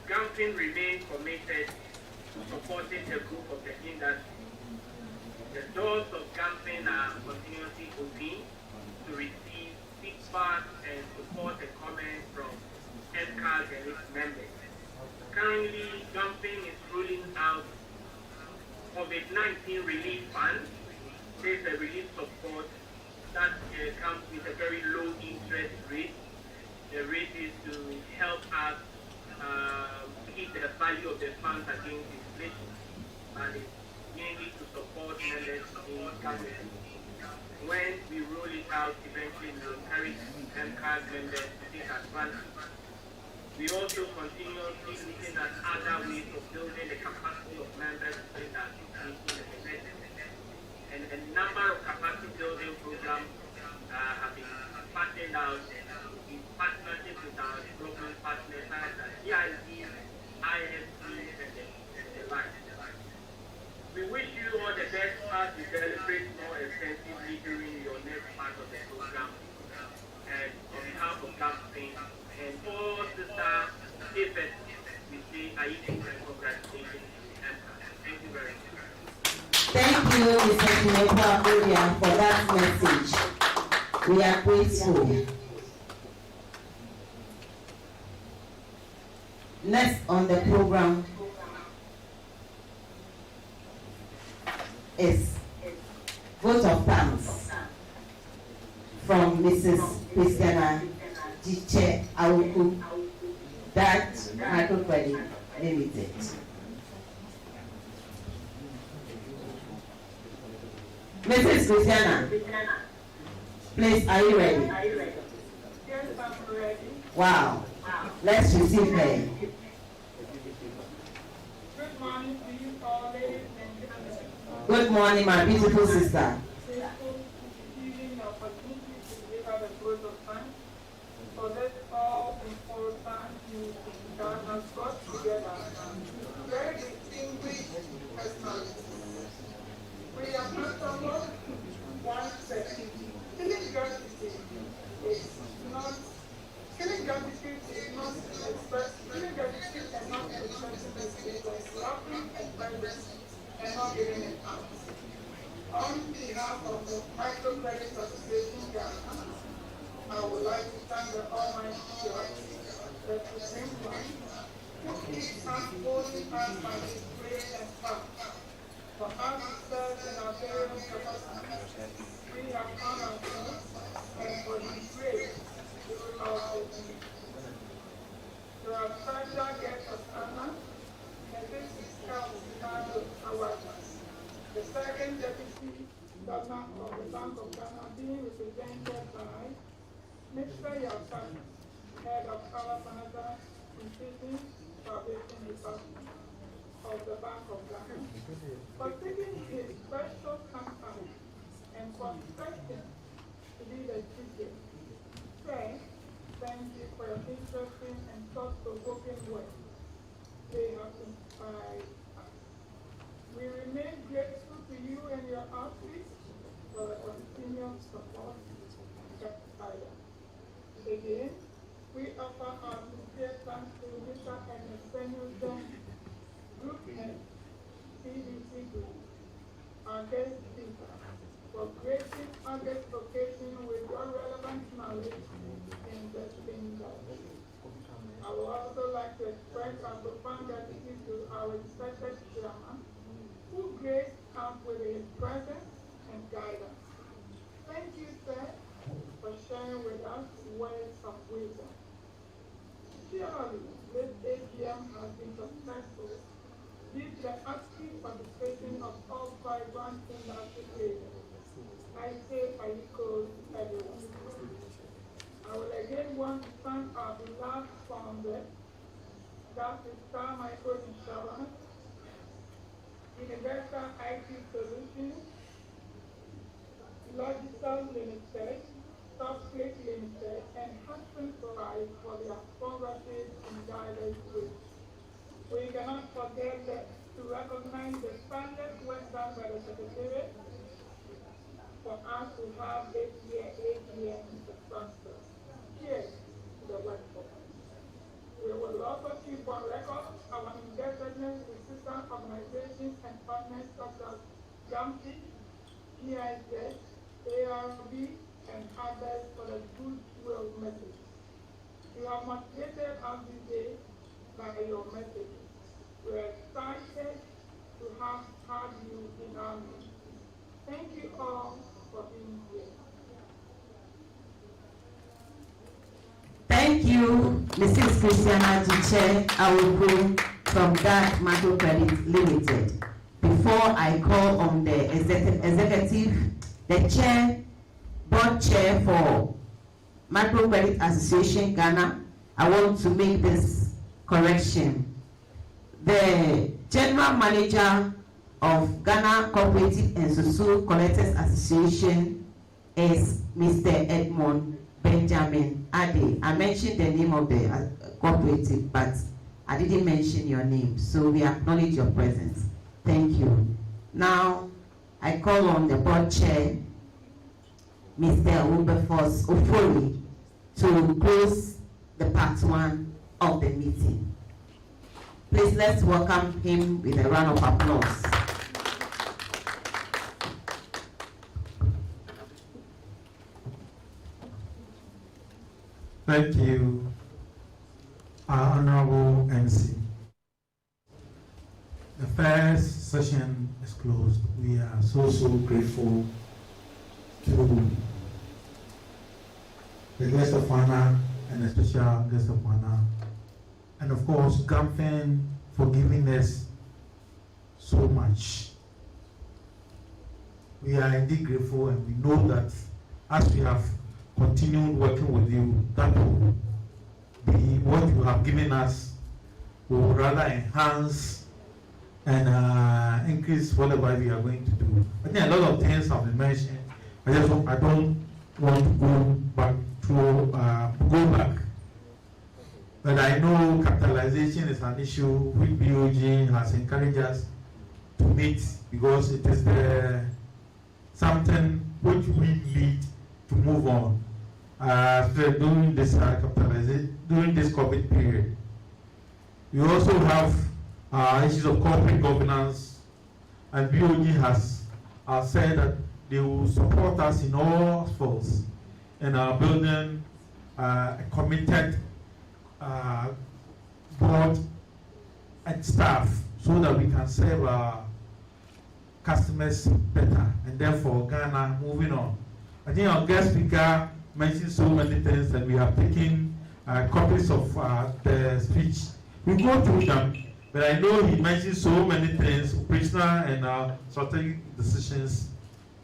Gamping remains committed to supporting the group of the industry. The doors of Gamping are continuously open to receive feedback and support and comments from MCAS and its members. Currently, Gamping is rolling out COVID-19 relief fund. There's a relief support that comes with a very low interest rate. The rate is to help us keep the value of the funds against inflation, and it's mainly to support members in government. When we roll it out, eventually we will encourage MCAS members to take advantage. We also continuously looking at other ways of building the capacity of members so that and a number of capacity building programs have been partnered out in partnership with our development partners such as GIZ, IFC, and the like. We wish you all the best as you celebrate more extensively during your next part of the program. And on behalf of Gamping and all sister efforts, we say Aiki and congratulations to MCAS. Thank you very much. Thank you, Mr. Kinepa, for that message. We are grateful. Next on the program is vote of thanks from Mrs. Christiana Jiche Awuku, that Microfinance Limited. Mrs. Christiana, please, are you ready? Yes, I'm ready. Wow. Let's receive her. Good morning to you all, ladies and gentlemen. Good morning, my beautiful sister. Grateful to giving the opportunity to deliver the vote of thanks for this all important meeting that has brought together very distinguished personalities. We are comfortable one second. Feeling gratitude is not expressed. Feeling gratitude and not expressing the state of laughing and presence and not giving it out. On behalf of the Microcredit Association Ghana, I would like to thank the Almighty God, the Supreme One, who keeps us holding us by His grace and power. For us to serve in our various capacities, we have found ourselves, and for His grace, we will also be. To our special guest of honor, and this is Elsie Awadzi, the second deputy governor of the Bank of Ghana, being represented by Mr. Yasan, head of our Canada Institute Foundation Department of the Bank of Ghana, for taking his special company and for expecting to be the teacher. Thank you for your interesting and thought-provoking work. They have inspired us. We remain grateful to you and your outreach for the continued support and guidance. Again, we offer our sincere thanks to Mr. Ernest, Senyo, Group Head, CDC Group, our our guest speaker for gracing August occasion with your relevant knowledge in the industry. I would also like to express our profound gratitude to our respected chairman, who graced camp with his presence and guidance. Thank you, sir, for sharing with us words of wisdom. Surely, this AGM has been successful due to the active participation of all vibrant industry leaders. I say I echo everyone. I will again want to thank our beloved founder, that is Star Microfinance, Universal IT Solutions, Logical Limited, Softclick Limited, and Hudson Life for their sponsorship in diverse ways. We cannot forget to recognize the standard work done by the Secretariat for us to have this year AGM successful. Cheers to the workforce. We will also keep on record our indebtedness to sister organizations and partners such as Gampi, GIZ, ARB, and others for the goodwill message. You have motivated us this day by your message. We are excited to have had you in our midst. Thank you all for being here. Thank you, Mrs. Christiana Duche Awadzi from DAC Microcredit Limited. Before I call on the executive, the board chair for Microcredit Association Ghana, I want to make this correction. The general manager of Ghana Cooperative and Social Collectors Association is Mr. Edmond Benjamin Addo. I mentioned the name of the cooperative, but I didn't mention your name, so we acknowledge your presence. Thank you. Now, I call on the board chair, Mr. Wilberforce Ofori, to close the part one of the meeting. Please, let's welcome him with a round of applause. Thank you, our Honorable MC. The first session is closed. We are so grateful to the guest of honor and the special guest of honor, and of course, Gamfen for giving us so much. We are indeed grateful, and we know that as we have continued working with you, that will be what you have given us will rather enhance and increase whatever we are going to do. I think a lot of things have been mentioned. I don't want to go back. But I know capitalization is an issue which BOG has encouraged us to meet, because it is something which we need to move on during this capitalization, during this COVID period. We also have issues of corporate governance, and BOG has said that they will support us in all fields in our building a committed board and staff so that we can serve our customers better, and therefore Ghana moving on. I think our guest speaker mentioned so many things, and we have taken copies of the speech. We go through them, but I know he mentioned so many things, operational and strategic decisions,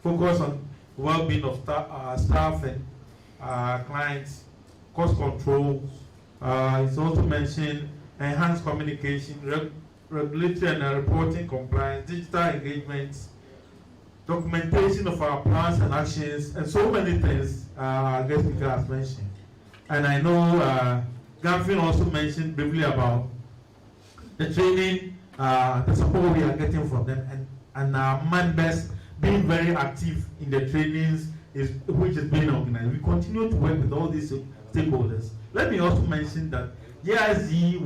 focus on well-being of staff and clients, cost controls. He's also mentioned enhanced communication, regulatory and reporting compliance, digital engagements, documentation of our plans and actions, and so many things our guest speaker has mentioned. And I know Gamfin also mentioned briefly about the training, the support we are getting from them, and our members being very active in the trainings which is being organized. We continue to work with all these stakeholders. Let me also mention that JIZ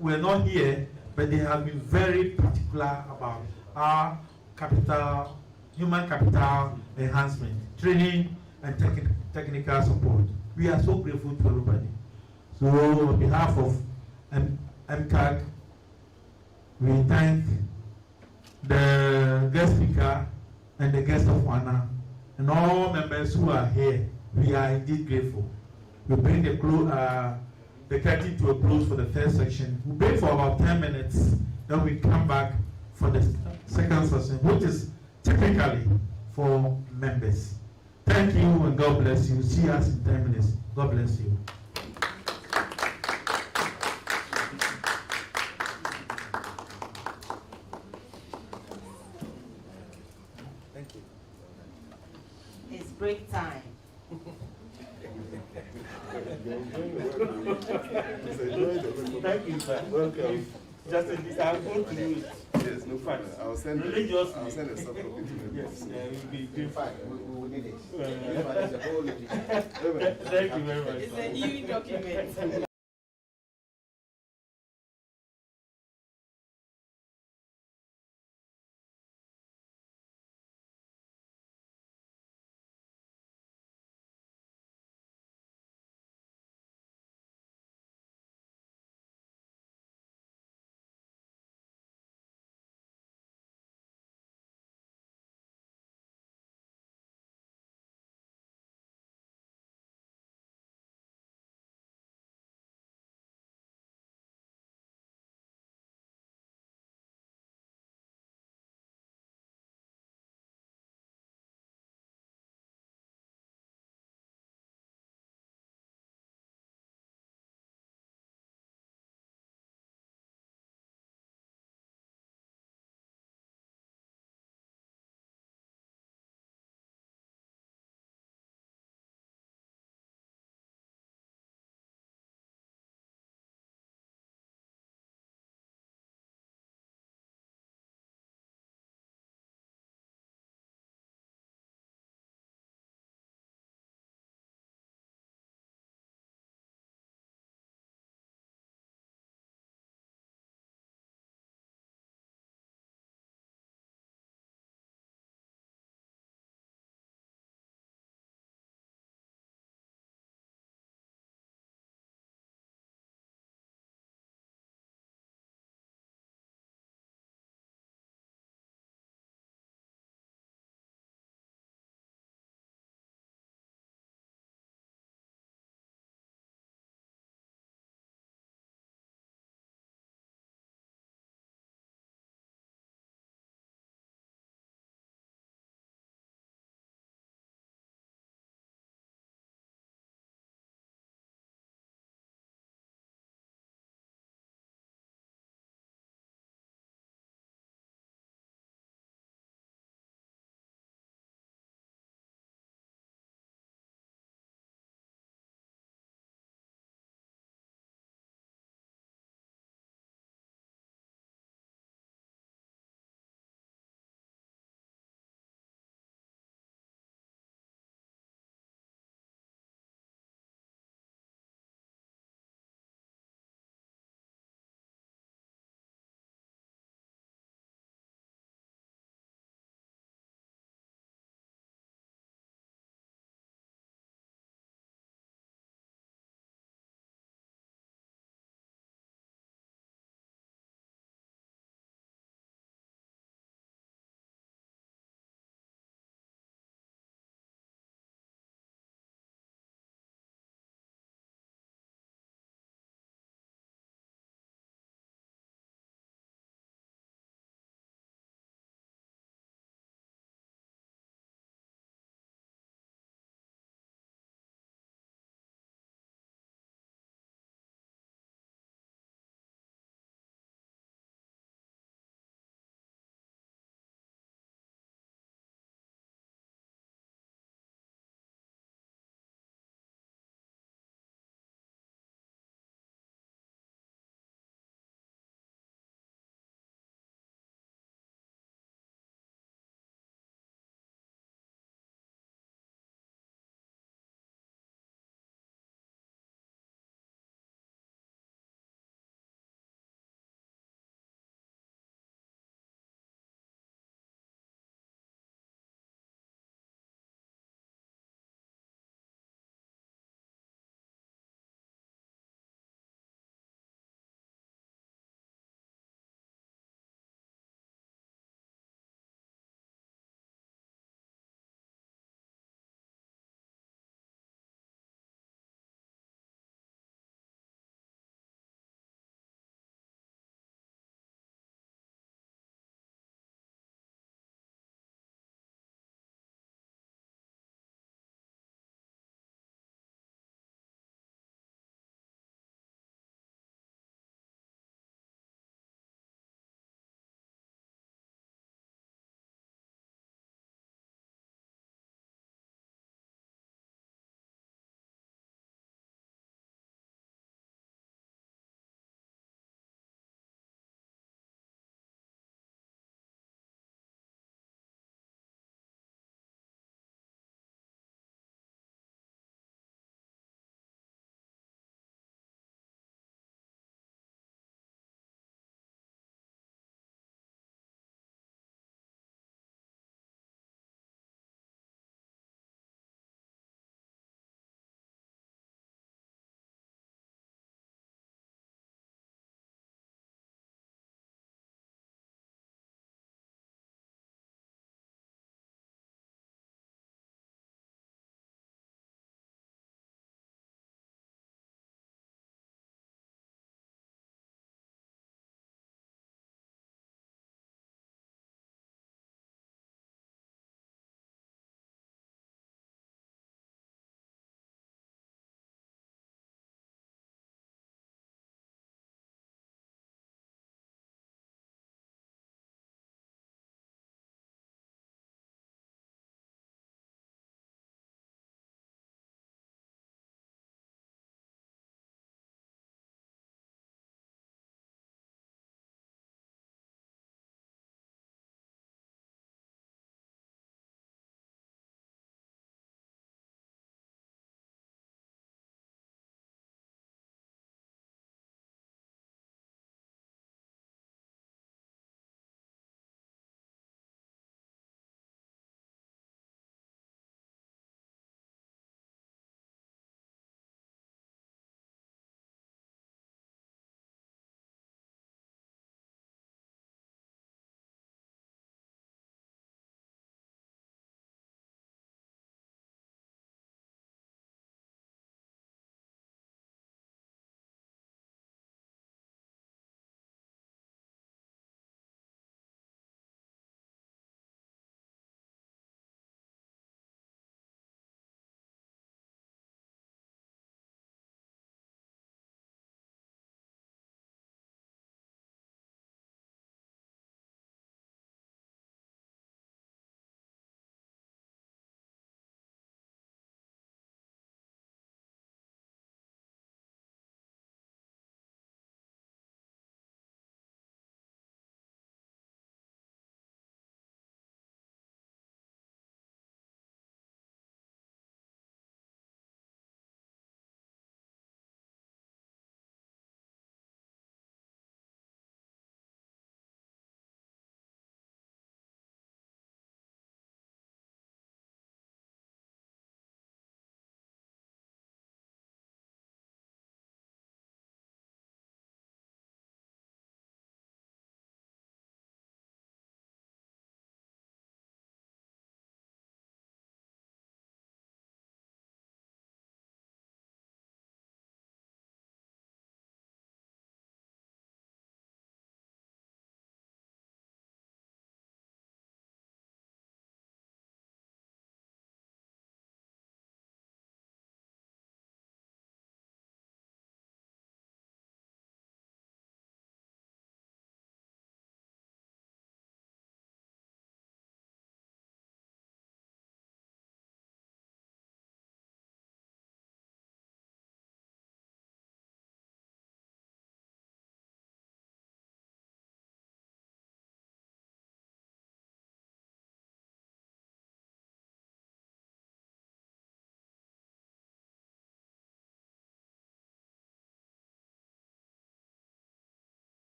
were not here, but they have been very particular about our capital human capital enhancement, training, and technical support. We are so grateful to everybody. So on behalf of MCAG, we thank the guest speaker and the guest of honor and all members who are here. We are indeed grateful. We bring the curtain to a close for the first section. We break for about 10 minutes, then we come back for the second session, which is typically for members. Thank you and God bless you. See us in 10 minutes. God bless you. Thank you. It's break time. Thank you, sir. Welcome. Just in this, I'm going to do it. Yes, no problem. I'll send Religiously. I'll send a soft copy to them. Yes, we'll be doing fine. We will need it. Thank you very much. It's a new document.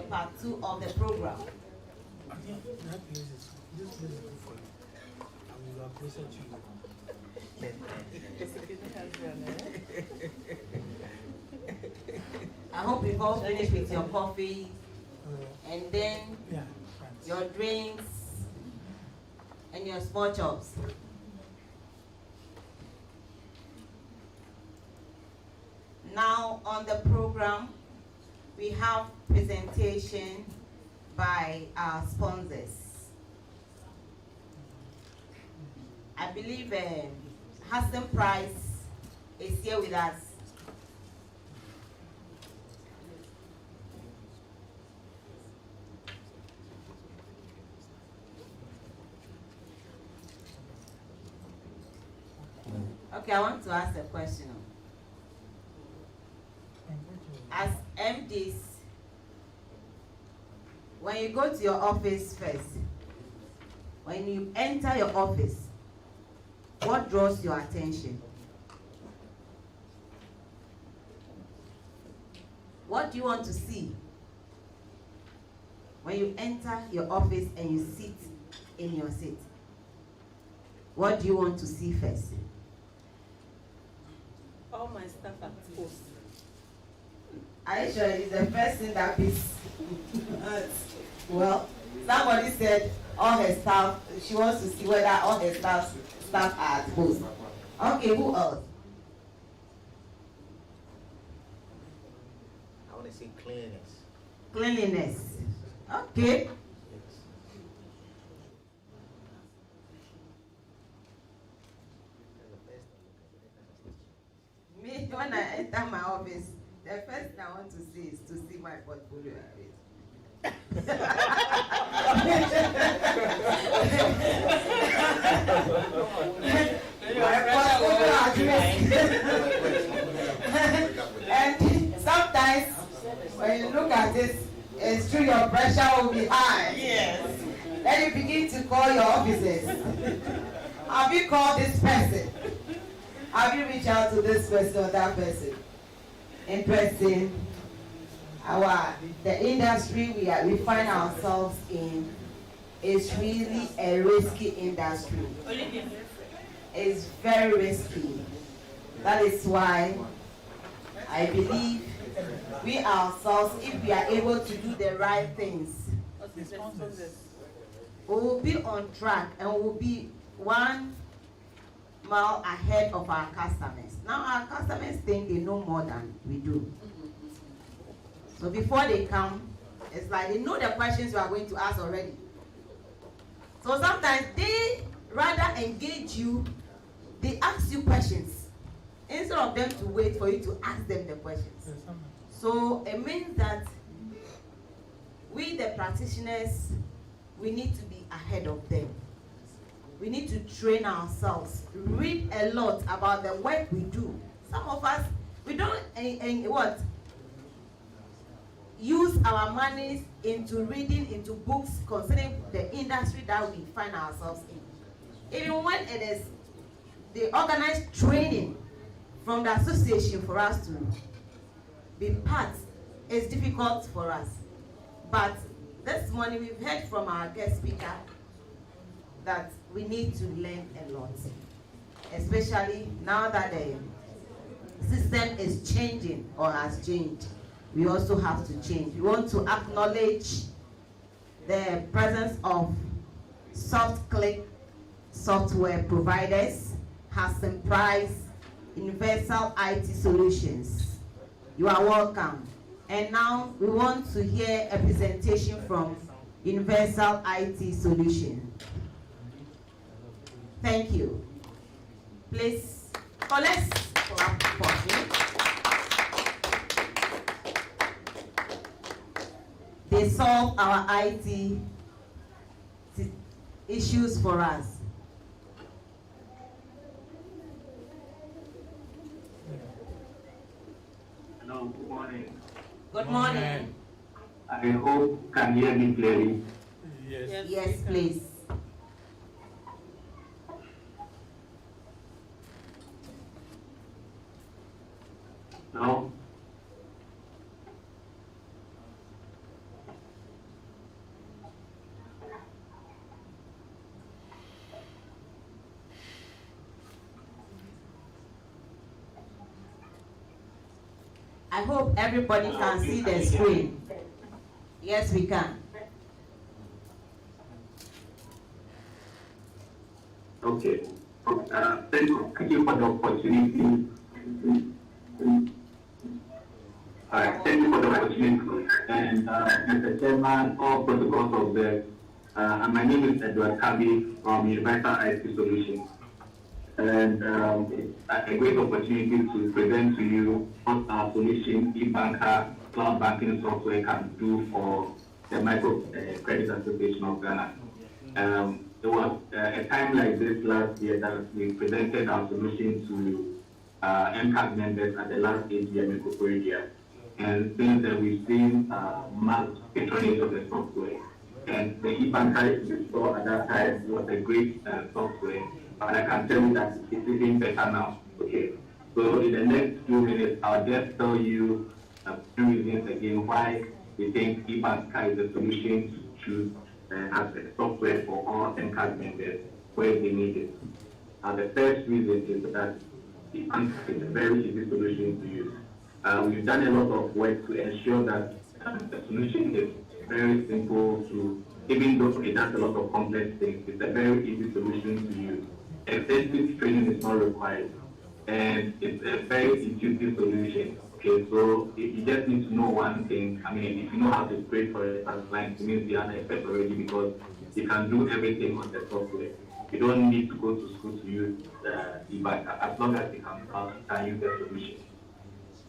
the part 2 of the program. I think that place is, this place is good for you. And you are closer to you. I hope you've all finished with your coffee and then your drinks and your small chops. Now on the program, we have presentation by our sponsors. I believe Hassan Price is here with us. Okay, I want to ask a question. As MDs, when you go to your office first, when you enter your office, what draws your attention? What do you want to see when you enter your office and you sit in your seat? What do you want to see first? All my staff are close. Are you sure it's the first thing that beats? Well, somebody said all her staff, she wants to see whether all her staff are at post. Okay, who else? I want to say cleanliness. Cleanliness. Okay. Me, when I enter my office, the first thing I want to see is to see my portfolio. And sometimes when you look at it, it's true your pressure will be high. Yes. Then you begin to call your officers. Have you called this person? Have you reached out to this person or that person? Interesting. The industry we find ourselves in is really a risky industry. It's very risky. That is why I believe we ourselves, if we are able to do the right things, we will be on track and we will be 1 mile ahead of our customers. Now our customers think they know more than we do. So before they come, it's like they know the questions you are going to ask already. So sometimes they rather engage you, they ask you questions instead of them to wait for you to ask them the questions. So it means that we the practitioners, we need to be ahead of them. We need to train ourselves, read a lot about the work we do. Some of us, we don't use our monies into reading into books concerning the industry that we find ourselves in. Even when it is the organized training from the association for us to be part, it's difficult for us. But this morning we've heard from our guest speaker that we need to learn a lot, especially now that the system is changing or has changed. We also have to change. We want to acknowledge the presence of soft click software providers, Hassan Price, Universal IT Solutions. You are welcome. And now we want to hear a presentation from Universal IT Solutions. Thank you. Please, let's clap for him. They solve our IT issues for us. Hello, good morning. Good morning. I hope can hear me clearly. Yes, yes please. No? I hope everybody can see the screen. Yes, we can. Okay. Thank you for the opportunity. Thank you for the opportunity. And Mr. Chairman, all protocols of the and my name is Addo from Universal IT Solutions. And it's a great opportunity to present to you what our solution, eBanker, cloud banking software can do for the Micro Credit Association of Ghana. There was a time like this last year that we presented our solution to MCAG members at the last AGM in Kokoria. And since then, we've seen mass patronage of the software. And the eBanker you saw at that time was a great software, but I can tell you that it's even better now. Okay. So in the next 2 minutes, I'll just tell you a few reasons again why we think eBanker is a solution to choose as a software for all MCAG members where they need it. The first reason is that eBanker is a very easy solution to use. We've done a lot of work to ensure that the solution is very simple to, even though it does a lot of complex things, it's a very easy solution to use. Extensive training is not required, and it's a very intuitive solution. Okay, so you just need to know one thing. I mean, if you know how to create for it as client, it means you are an expert already because you can do everything on the software. You don't need to go to school to use eBanker as long as you can use the solution.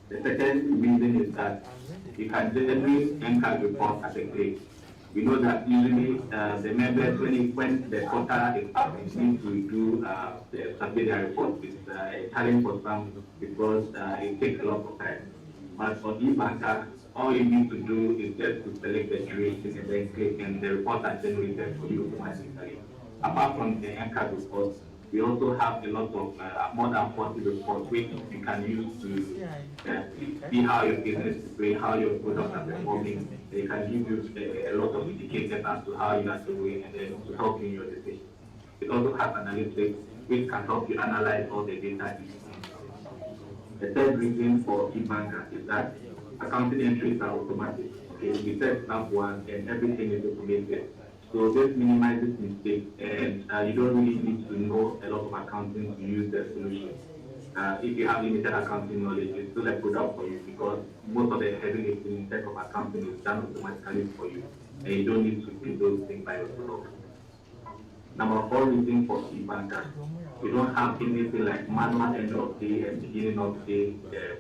The second reason is that you can generate MCAG reports at a click. We know that usually the members, when the quota is up, they need to do the subsidiary report. It's a challenge for some because it takes a lot of time. But for eBanker, all you need to do is just to select the duration and then click, and the reports are generated for you automatically. Apart from the MCAG reports, we also have a lot of more than 40 reports which you can use to see how your business is doing, how your products are performing. They can give you a lot of indicators as to how you are doing and then to help you in your decision. It also has analytics which can help you analyze all the data you see. The third reason for eBanker is that accounting entries are automatic. Okay, we set stamp one and everything is automated. So this minimizes mistakes, and you don't really need to know a lot of accounting to use the solution. If you have limited accounting knowledge, it's still a product for you because most of the heavy lifting in terms of accounting is done automatically for you, and you don't need to do those things by yourself. Number 4 reason for eBanker, you don't have anything like manual end of day and beginning of day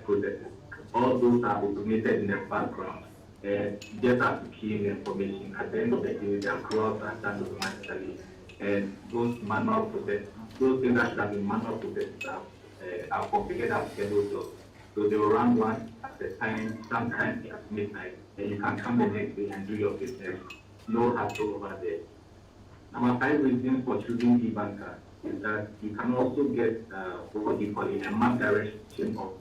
processes. All those are automated in the background. Just have to key in the information. At the end of the day, the accruals are done automatically. And those manual processes, those things that should have been manual processes are configured as scheduled jobs. So they will run one at a time, sometimes at midnight, and you can come the next day and do your business. No hassle over there. Number 5 reason for choosing eBanker is that you can also get what you call it, a map direction of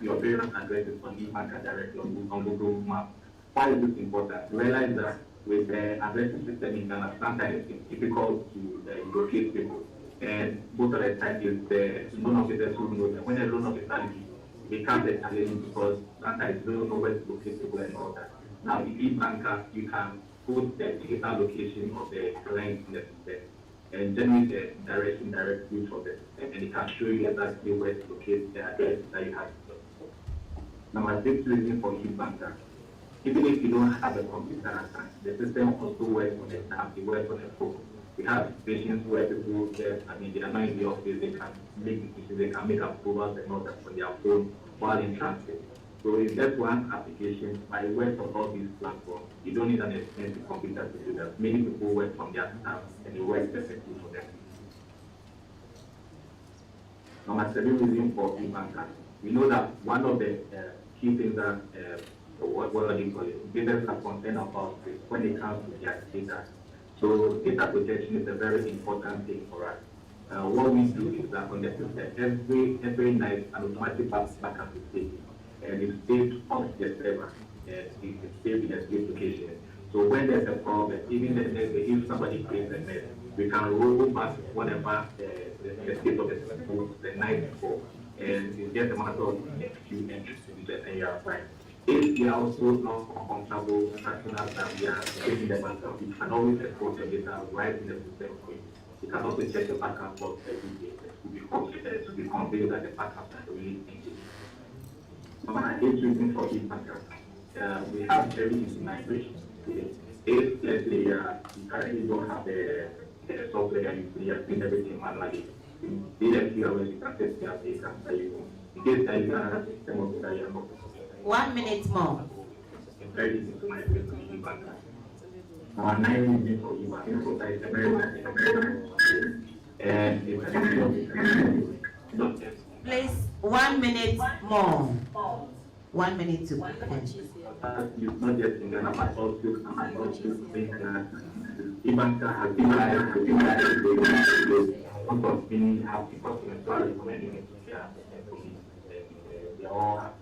your various addresses on eBanker directly on Google Maps. Why is this important? Realize that with the addressing system in Ghana, sometimes it's difficult to locate people. And most of the time, it's the loan officers who know that when a loan officer leaves, it becomes a challenge because sometimes you don't know where to locate people and all that. Now, in eBanker, you can put the digital location of the client in the system and generate the direction directly for the system, and it can show you exactly where to locate the address that you have. Number 6 reason for eBanker. Even if you don't have a computer at hand, the system also works on the app, it works on the phone. We have situations where people just, they are not in the office, they can make decisions, they can make approvals and all that on their phone while in transit. So it's just one application, but it works on all these platforms. You don't need an expensive computer to do that. Many people work from their apps and it works perfectly for them. Number 7 reason for eBanker. We know that one of the key things that what do you call it? Business are concerned about is when it comes to their data. So data protection is a very important thing for us. What we do is that on the system, every night an automatic backup is taken, and it's saved off the server, and it's saved in a safe location. So when there's a problem, even the next day, if somebody creates a mess, we can roll back whatever the state of the system was the night before, and it's just a matter of you and you are fine. If you are also not comfortable, as soon as we are taking the backup, you can always export your data right in the system. You can also check the backup box every day to be convinced that the backup is really engaged. So my age reason for this backup, we have very easy migration. If let's say you currently don't have the software and you are doing everything manually, you already can test your data that you in case that you have a system of data you are not. 1 minute more. Very easy to migrate to e-banker. 9 minutes for e-banker, so that is a very nice and Please, 1 minute more. 1 minute to finish. You not just in Ghana, but also e-banker has been like many have people to recommending it. They all have.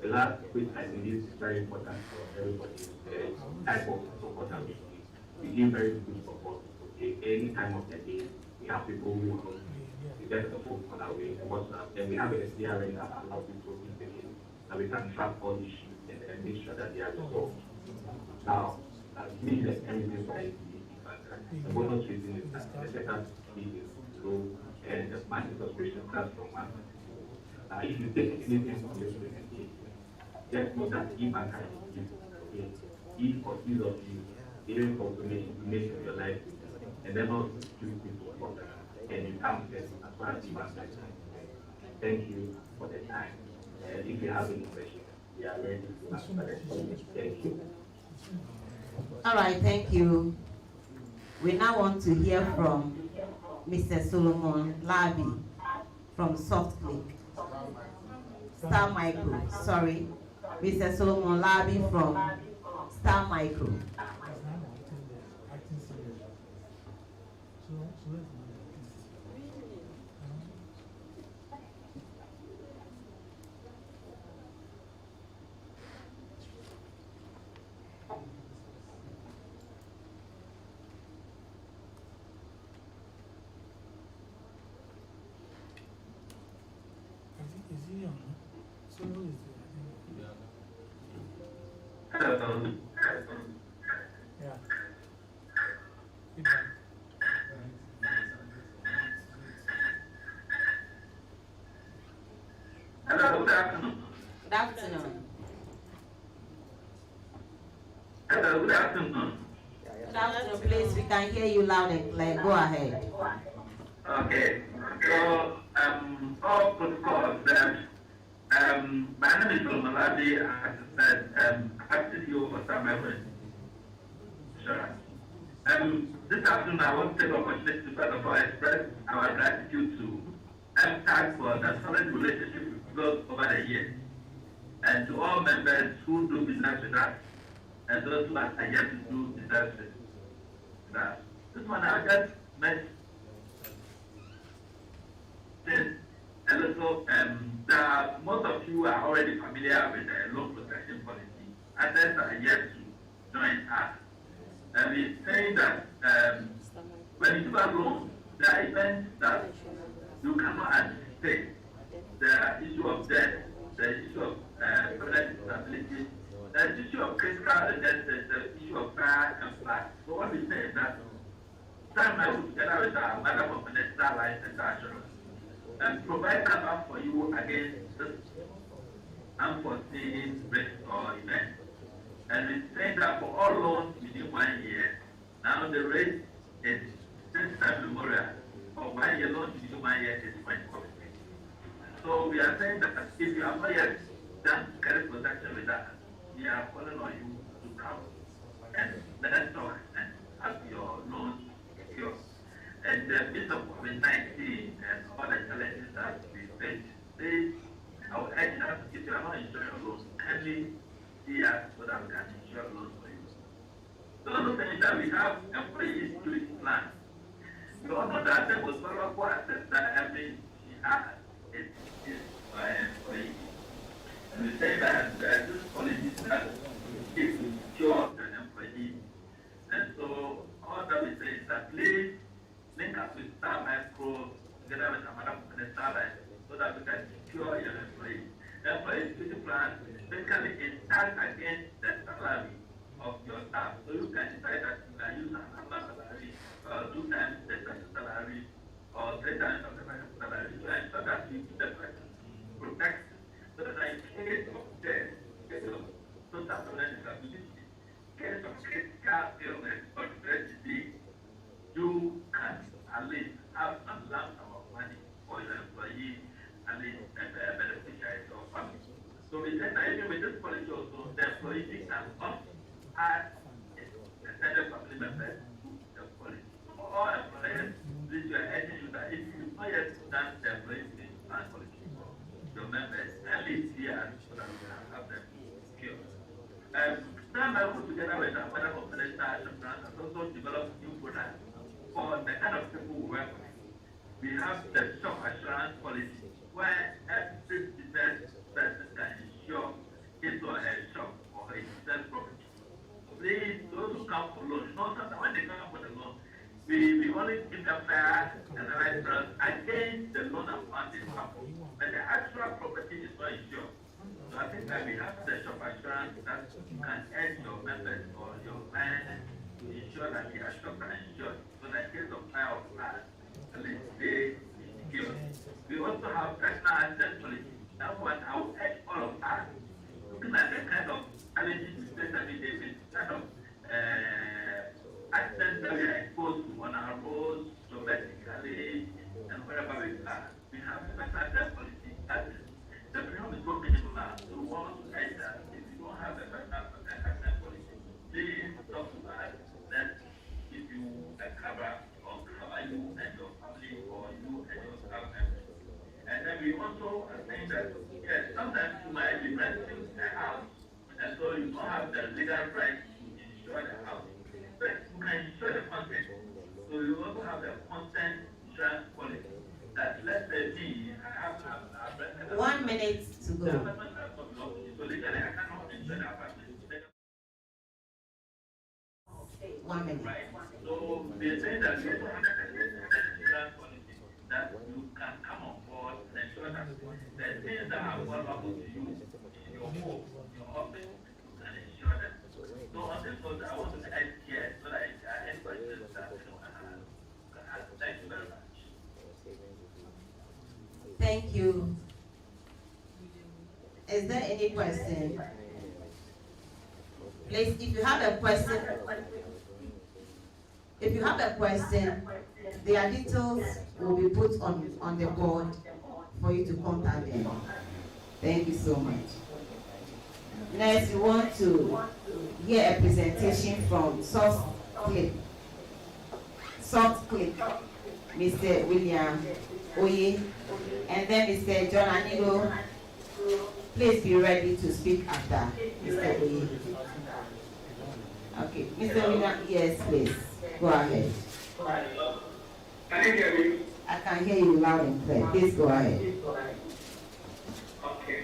The last which I believe is very important for everybody is the type of support that we give. We give very good support. Any time of the day, we have people who get support on our way, WhatsApp, and we have a CRM that allows people to intervene, that we can track all issues and make sure that they are resolved. Now, this is everything for the bonus reason is that the data speed is low and the monthly subscription starts from 1. If you take anything from this presentation, just know that e-banker is ease of use of you, giving confirmation to make your life, and then also security support, and you come as far as e-banker. Thank you for the time. And if you have any questions, we are ready to answer them. Thank you. All right, thank you. We now want to hear from Mr. Solomon Labi from SoftClick. Star Micro, sorry. Mr. Solomon Labi from Star Micro. Is he on? Solo is yeah. Feedback. Hello, good afternoon. Good afternoon. Hello, good afternoon. Good afternoon, please. We can hear you loud and clear. Go ahead. Okay. So, all protocols that my name is Maladi, as I said, active you for some memory. Sure. This afternoon, I want to take the opportunity to first of all express our gratitude to MTAG for the solid relationship we've built over the years, and to all members who do business with us, and those who are yet to do business with us. This one I just met. And also, most of you are already familiar with the loan protection policy. Others are yet to join us. And we're saying that when you do a loan, there are events that you cannot anticipate. The issue of debt, the issue of credit stability, the issue of critical illness, the issue of fire and flood. So what we say is that time I put together with our Madam of Minister Life and Assurance and provide cover for you against this unforeseen risk or event. And we say that for all loans within 1 year, now the rate is 6 times memorial. For 1 year loan within 1 year is 0.4%. So we are saying that if you have not yet done credit protection with us, we are calling on you to come and let us talk and have your loan secure. And the midst of COVID-19 and all the challenges that we face, I would urge that if you are not insuring your loans, kindly see us so that we can insure loans for you. So the thing is that we have employee security plan. You all know that the most valuable asset that every has is employee. And we say that this policy that is secure an employee. And so all that we say is that please link up with Star Micro together with Madam Minister so that we can against the salary of your staff. So you can decide that you can use another salary, 2 times the person salary, or 3 times of the person salary to ensure that you keep the person protected. So that in case of death, case of total disability, case of critical illness or tragedy, you can at least have some lump sum of money for your employee, at least beneficiaries or family. So we said that even with this policy also, the employee can add extended family members to the policy. So all employers, this is urging you that if you not yet done the employee plan policy for your members, at least here so that we can have them secure. Now I put together with the Federal Confidential Assurance and also develop new products for the kind of people we work with. We have the shop assurance policy where every business person can insure his or her shop or his business property. Please, those who come for loan, know that when they come for the loan, we only give them fair and the right price against the loan amount is coupled. But the actual property is not insured. So I think that we have the shop assurance that you can add your members or your clients to ensure that the shop are insured. So that in case of fire or flood, at least they secure. We also have personal accident policy. That one I will urge all of us, looking at the kind of challenges we face every day with kind of accidents that we are exposed to on our roads, domestically, and wherever we are. We have a personal accident policy that is the premium is so minimal now. So we want to urge that if you don't have a personal accident policy, please talk to us. Then if you cover you and your family or you and your staff members. And then we also are saying that, yes, sometimes you might be renting a house, and so you don't have the legal right to insure the house. But you can insure the content. So you also have the content insurance policy. That let's say me, I have rented 1 minute to go. So legally I cannot insure the apartment. 1 minute. Right. So they say that you also have insurance policy that you can come on board and ensure that the things that are vulnerable to you in your home, in your office, you can insure them. So on this note, I want to end here so that I end questions that can ask. Thank you very much. Thank you. Is there any question? Please, if you have a question, their details will be put on the board for you to contact them. Thank you so much. Next, we want to hear a presentation from Soft Click, Mr. William Oye, and then Mr. John Anigo. Please be ready to speak after Mr. Oye. Okay, Mr. William, yes, please. Go ahead. Can you hear me? I can hear you loud and clear. Please go ahead. Okay.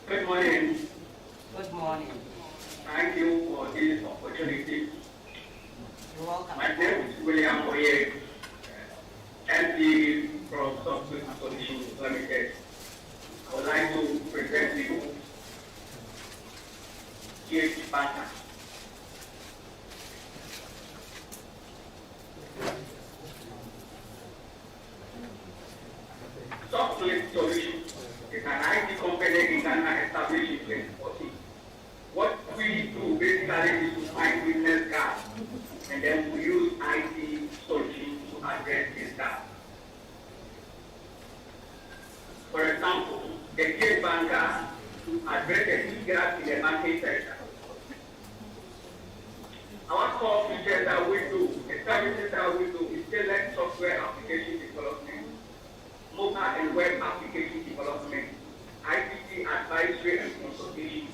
Good morning. Good morning. Thank you for this opportunity. You're welcome. My name is William Oye, MD from Software Solutions Limited. I would like to present you GH Partner. Software Solutions is an IT company in Ghana established in 2014. What we do basically is to find business gaps, and then we use IT solutions to address these gaps. For example, the Gate Banker to address the key gaps in the banking sector. Our core features that we do, the services that we do, is select software application development, mobile and web application development, ICT advisory and consultation,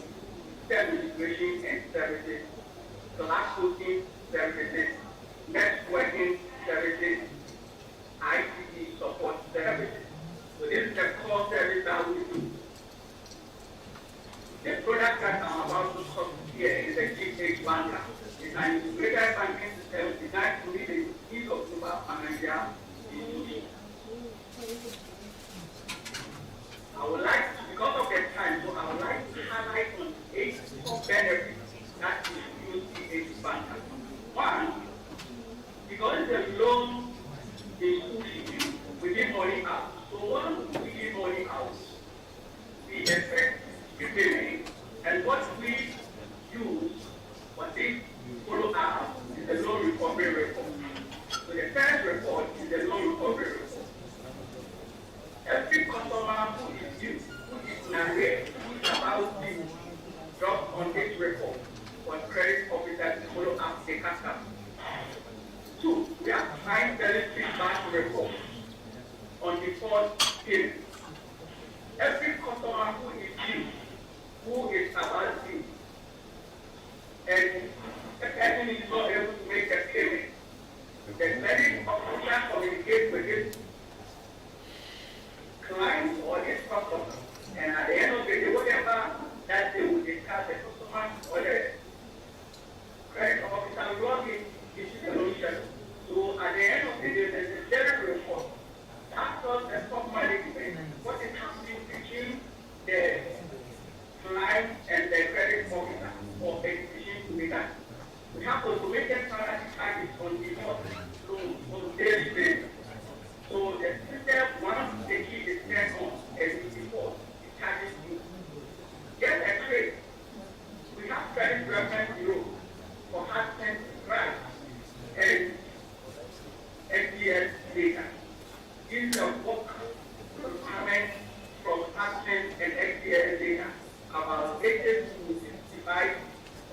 administration and services, class hosting services, networking services, ICT support services. So this is the core service that we do. The product that I'm about to talk here is a GH Banker. It's an integrated banking system designed to meet the benefits that we use in bank. One, because the loan is pushing, we give money out. So once we give money out, we expect repayment, and what we use, what we follow up is the loan recovery report. So the first report is the loan recovery report. Every customer who is due, who is in arrears, who is about due, drop on this report for credit officer to follow up the customer. Two, we are trying very feedback report on the fourth payment. Every customer who is due, who is about due, and the person is not able to make a payment, the credit officer communicates with this client or this customer, and at the end of the day, whatever that they will discuss, the customer or the credit officer will not issue the solution. So at the end of the day, there's a general report. After the stock management, what is happening between the client and the credit officer for a decision to be done. We have automated salary charges on the loan on daily basis. So the system, once the key is turned on every report, it charges you. Get a trade. We have credit reference bureau for husband grant and SDS data. These are work requirements from husband and SDS data about 80 to 65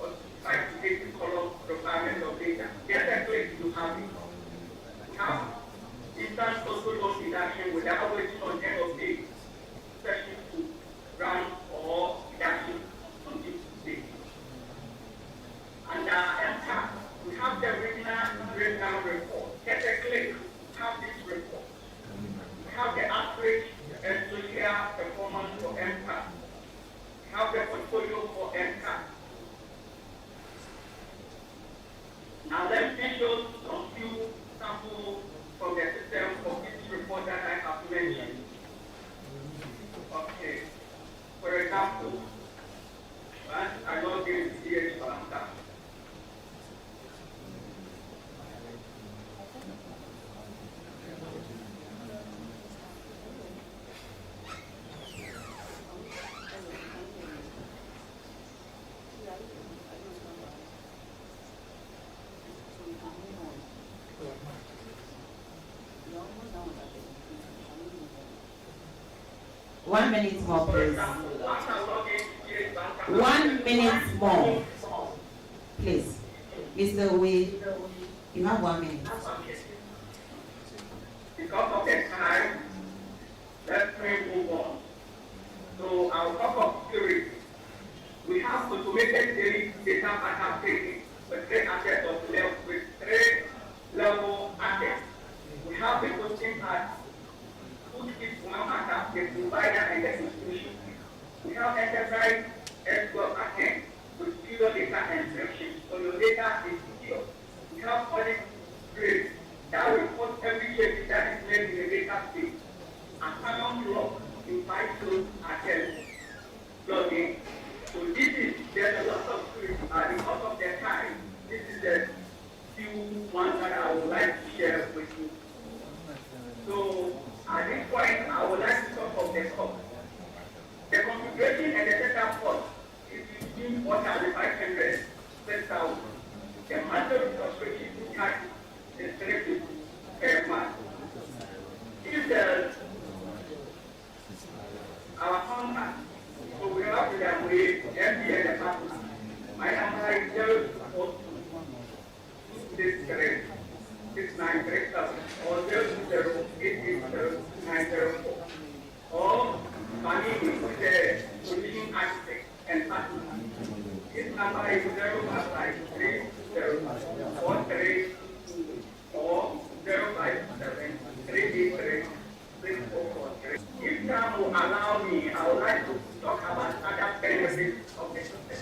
or 65 to 80 column requirements of data. Get a trade to have it. We have instant social loan deduction without waiting on end of day session to run or deduction on this day. And MCAP, we have the regional breakdown report. Get a click, have this report. We have the average and social performance for MCAP. We have the portfolio for MCAP. Now let me show some few samples from the system of this report that I have mentioned. Okay. For example, I don't give CH Balanta. One minute more, please. 1 minute more. Please. Mr. Wade, you have 1 minute. Because of the time, let me move on. So our talk of theory, we have automated daily data backup taking with 3 assets of level with 3 level assets. We have the posting at which is one account, the provider and the institution. We have enterprise S12 account with secure data encryption, so your data is secure. We have audit grade that reports every change that is made in the data space. And common law in 5 tools account login. So this is, there's a lot of script, because of the time, this is the few ones that I would like to share with you. So at this point, I would like to talk of the cost. The configuration and the setup cost is between 1,500 6,000. The monthly subscription charge is 350 per month. If our contact, so we have to way MBA and partner. My number is 042 693 693,000 or 020 880 or money with the solution architect and partner. This number is 053 043 or 057 383 643. If time will allow me, I would like to talk about other benefits of the system.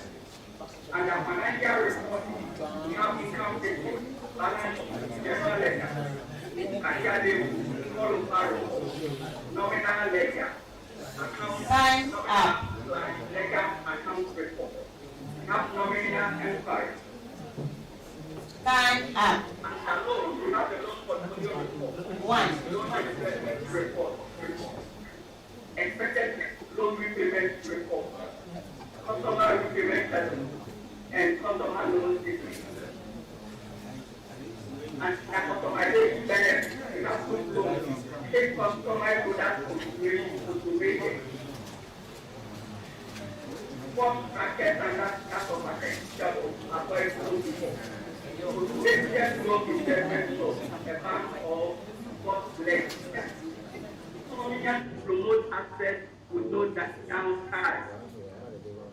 Under financial reporting, we have income statement, balance sheet, general ledger, cash debt, follow barrel, nominal ledger, account, Time up. ledger, account report. We have nominal empire. Time up. And alone, we have the loan portfolio report. One. Loan repayment report. Expected loan repayment report. Customer repayment schedule. And customer loan statement. And customization benefits. We have good loans. Take customized product configuration. What market and that of market double avoid loan before. Take just loan investment so a bank or what less. Prominent promote access with no downside.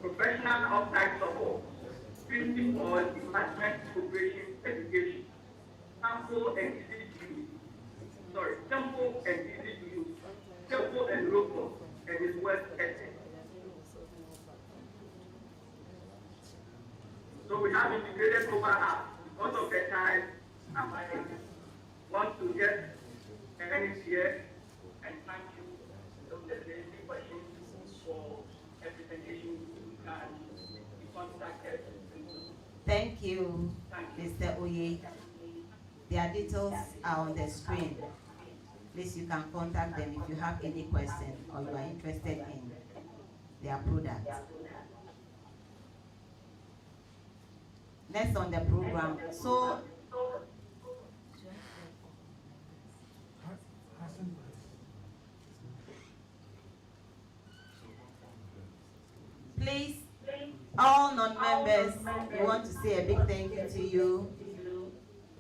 Professional outside support. Principal department cooperation education. Simple and easy to use. Simple and easy to use. Simple and robust and is well tested. So we have integrated mobile app. Most of the time, I want to get Ernest here and thank you. So there's any questions for a presentation you can be contacted. Thank you, Mr. Oye. Their details are on the screen. Please, you can contact them if you have any question or you are interested in their product. Next on the program. So, please, all non-members, we want to say a big thank you to you.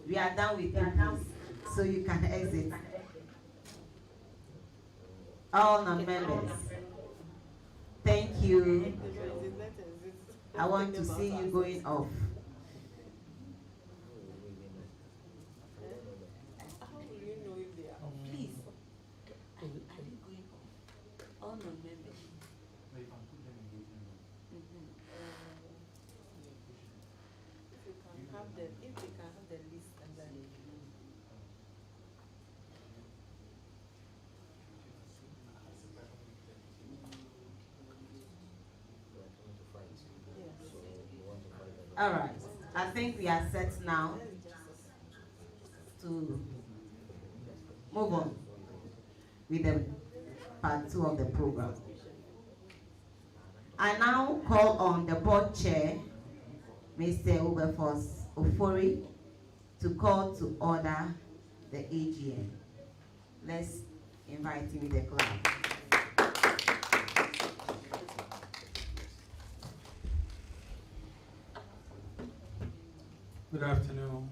We are done with you, please, so you can exit. All non-members, thank you. I want to see you going off. How will you know if they are? Please, are you going off? All non-members. No, you can put them in engagement. If you can have them, if they can have the list and then. All right, I think we are set now to move on with the part 2 of the program. I now call on the board chair, Mr. Wilberforce Ofori, to call to order the AGM. Let's invite him with the clap. Good afternoon.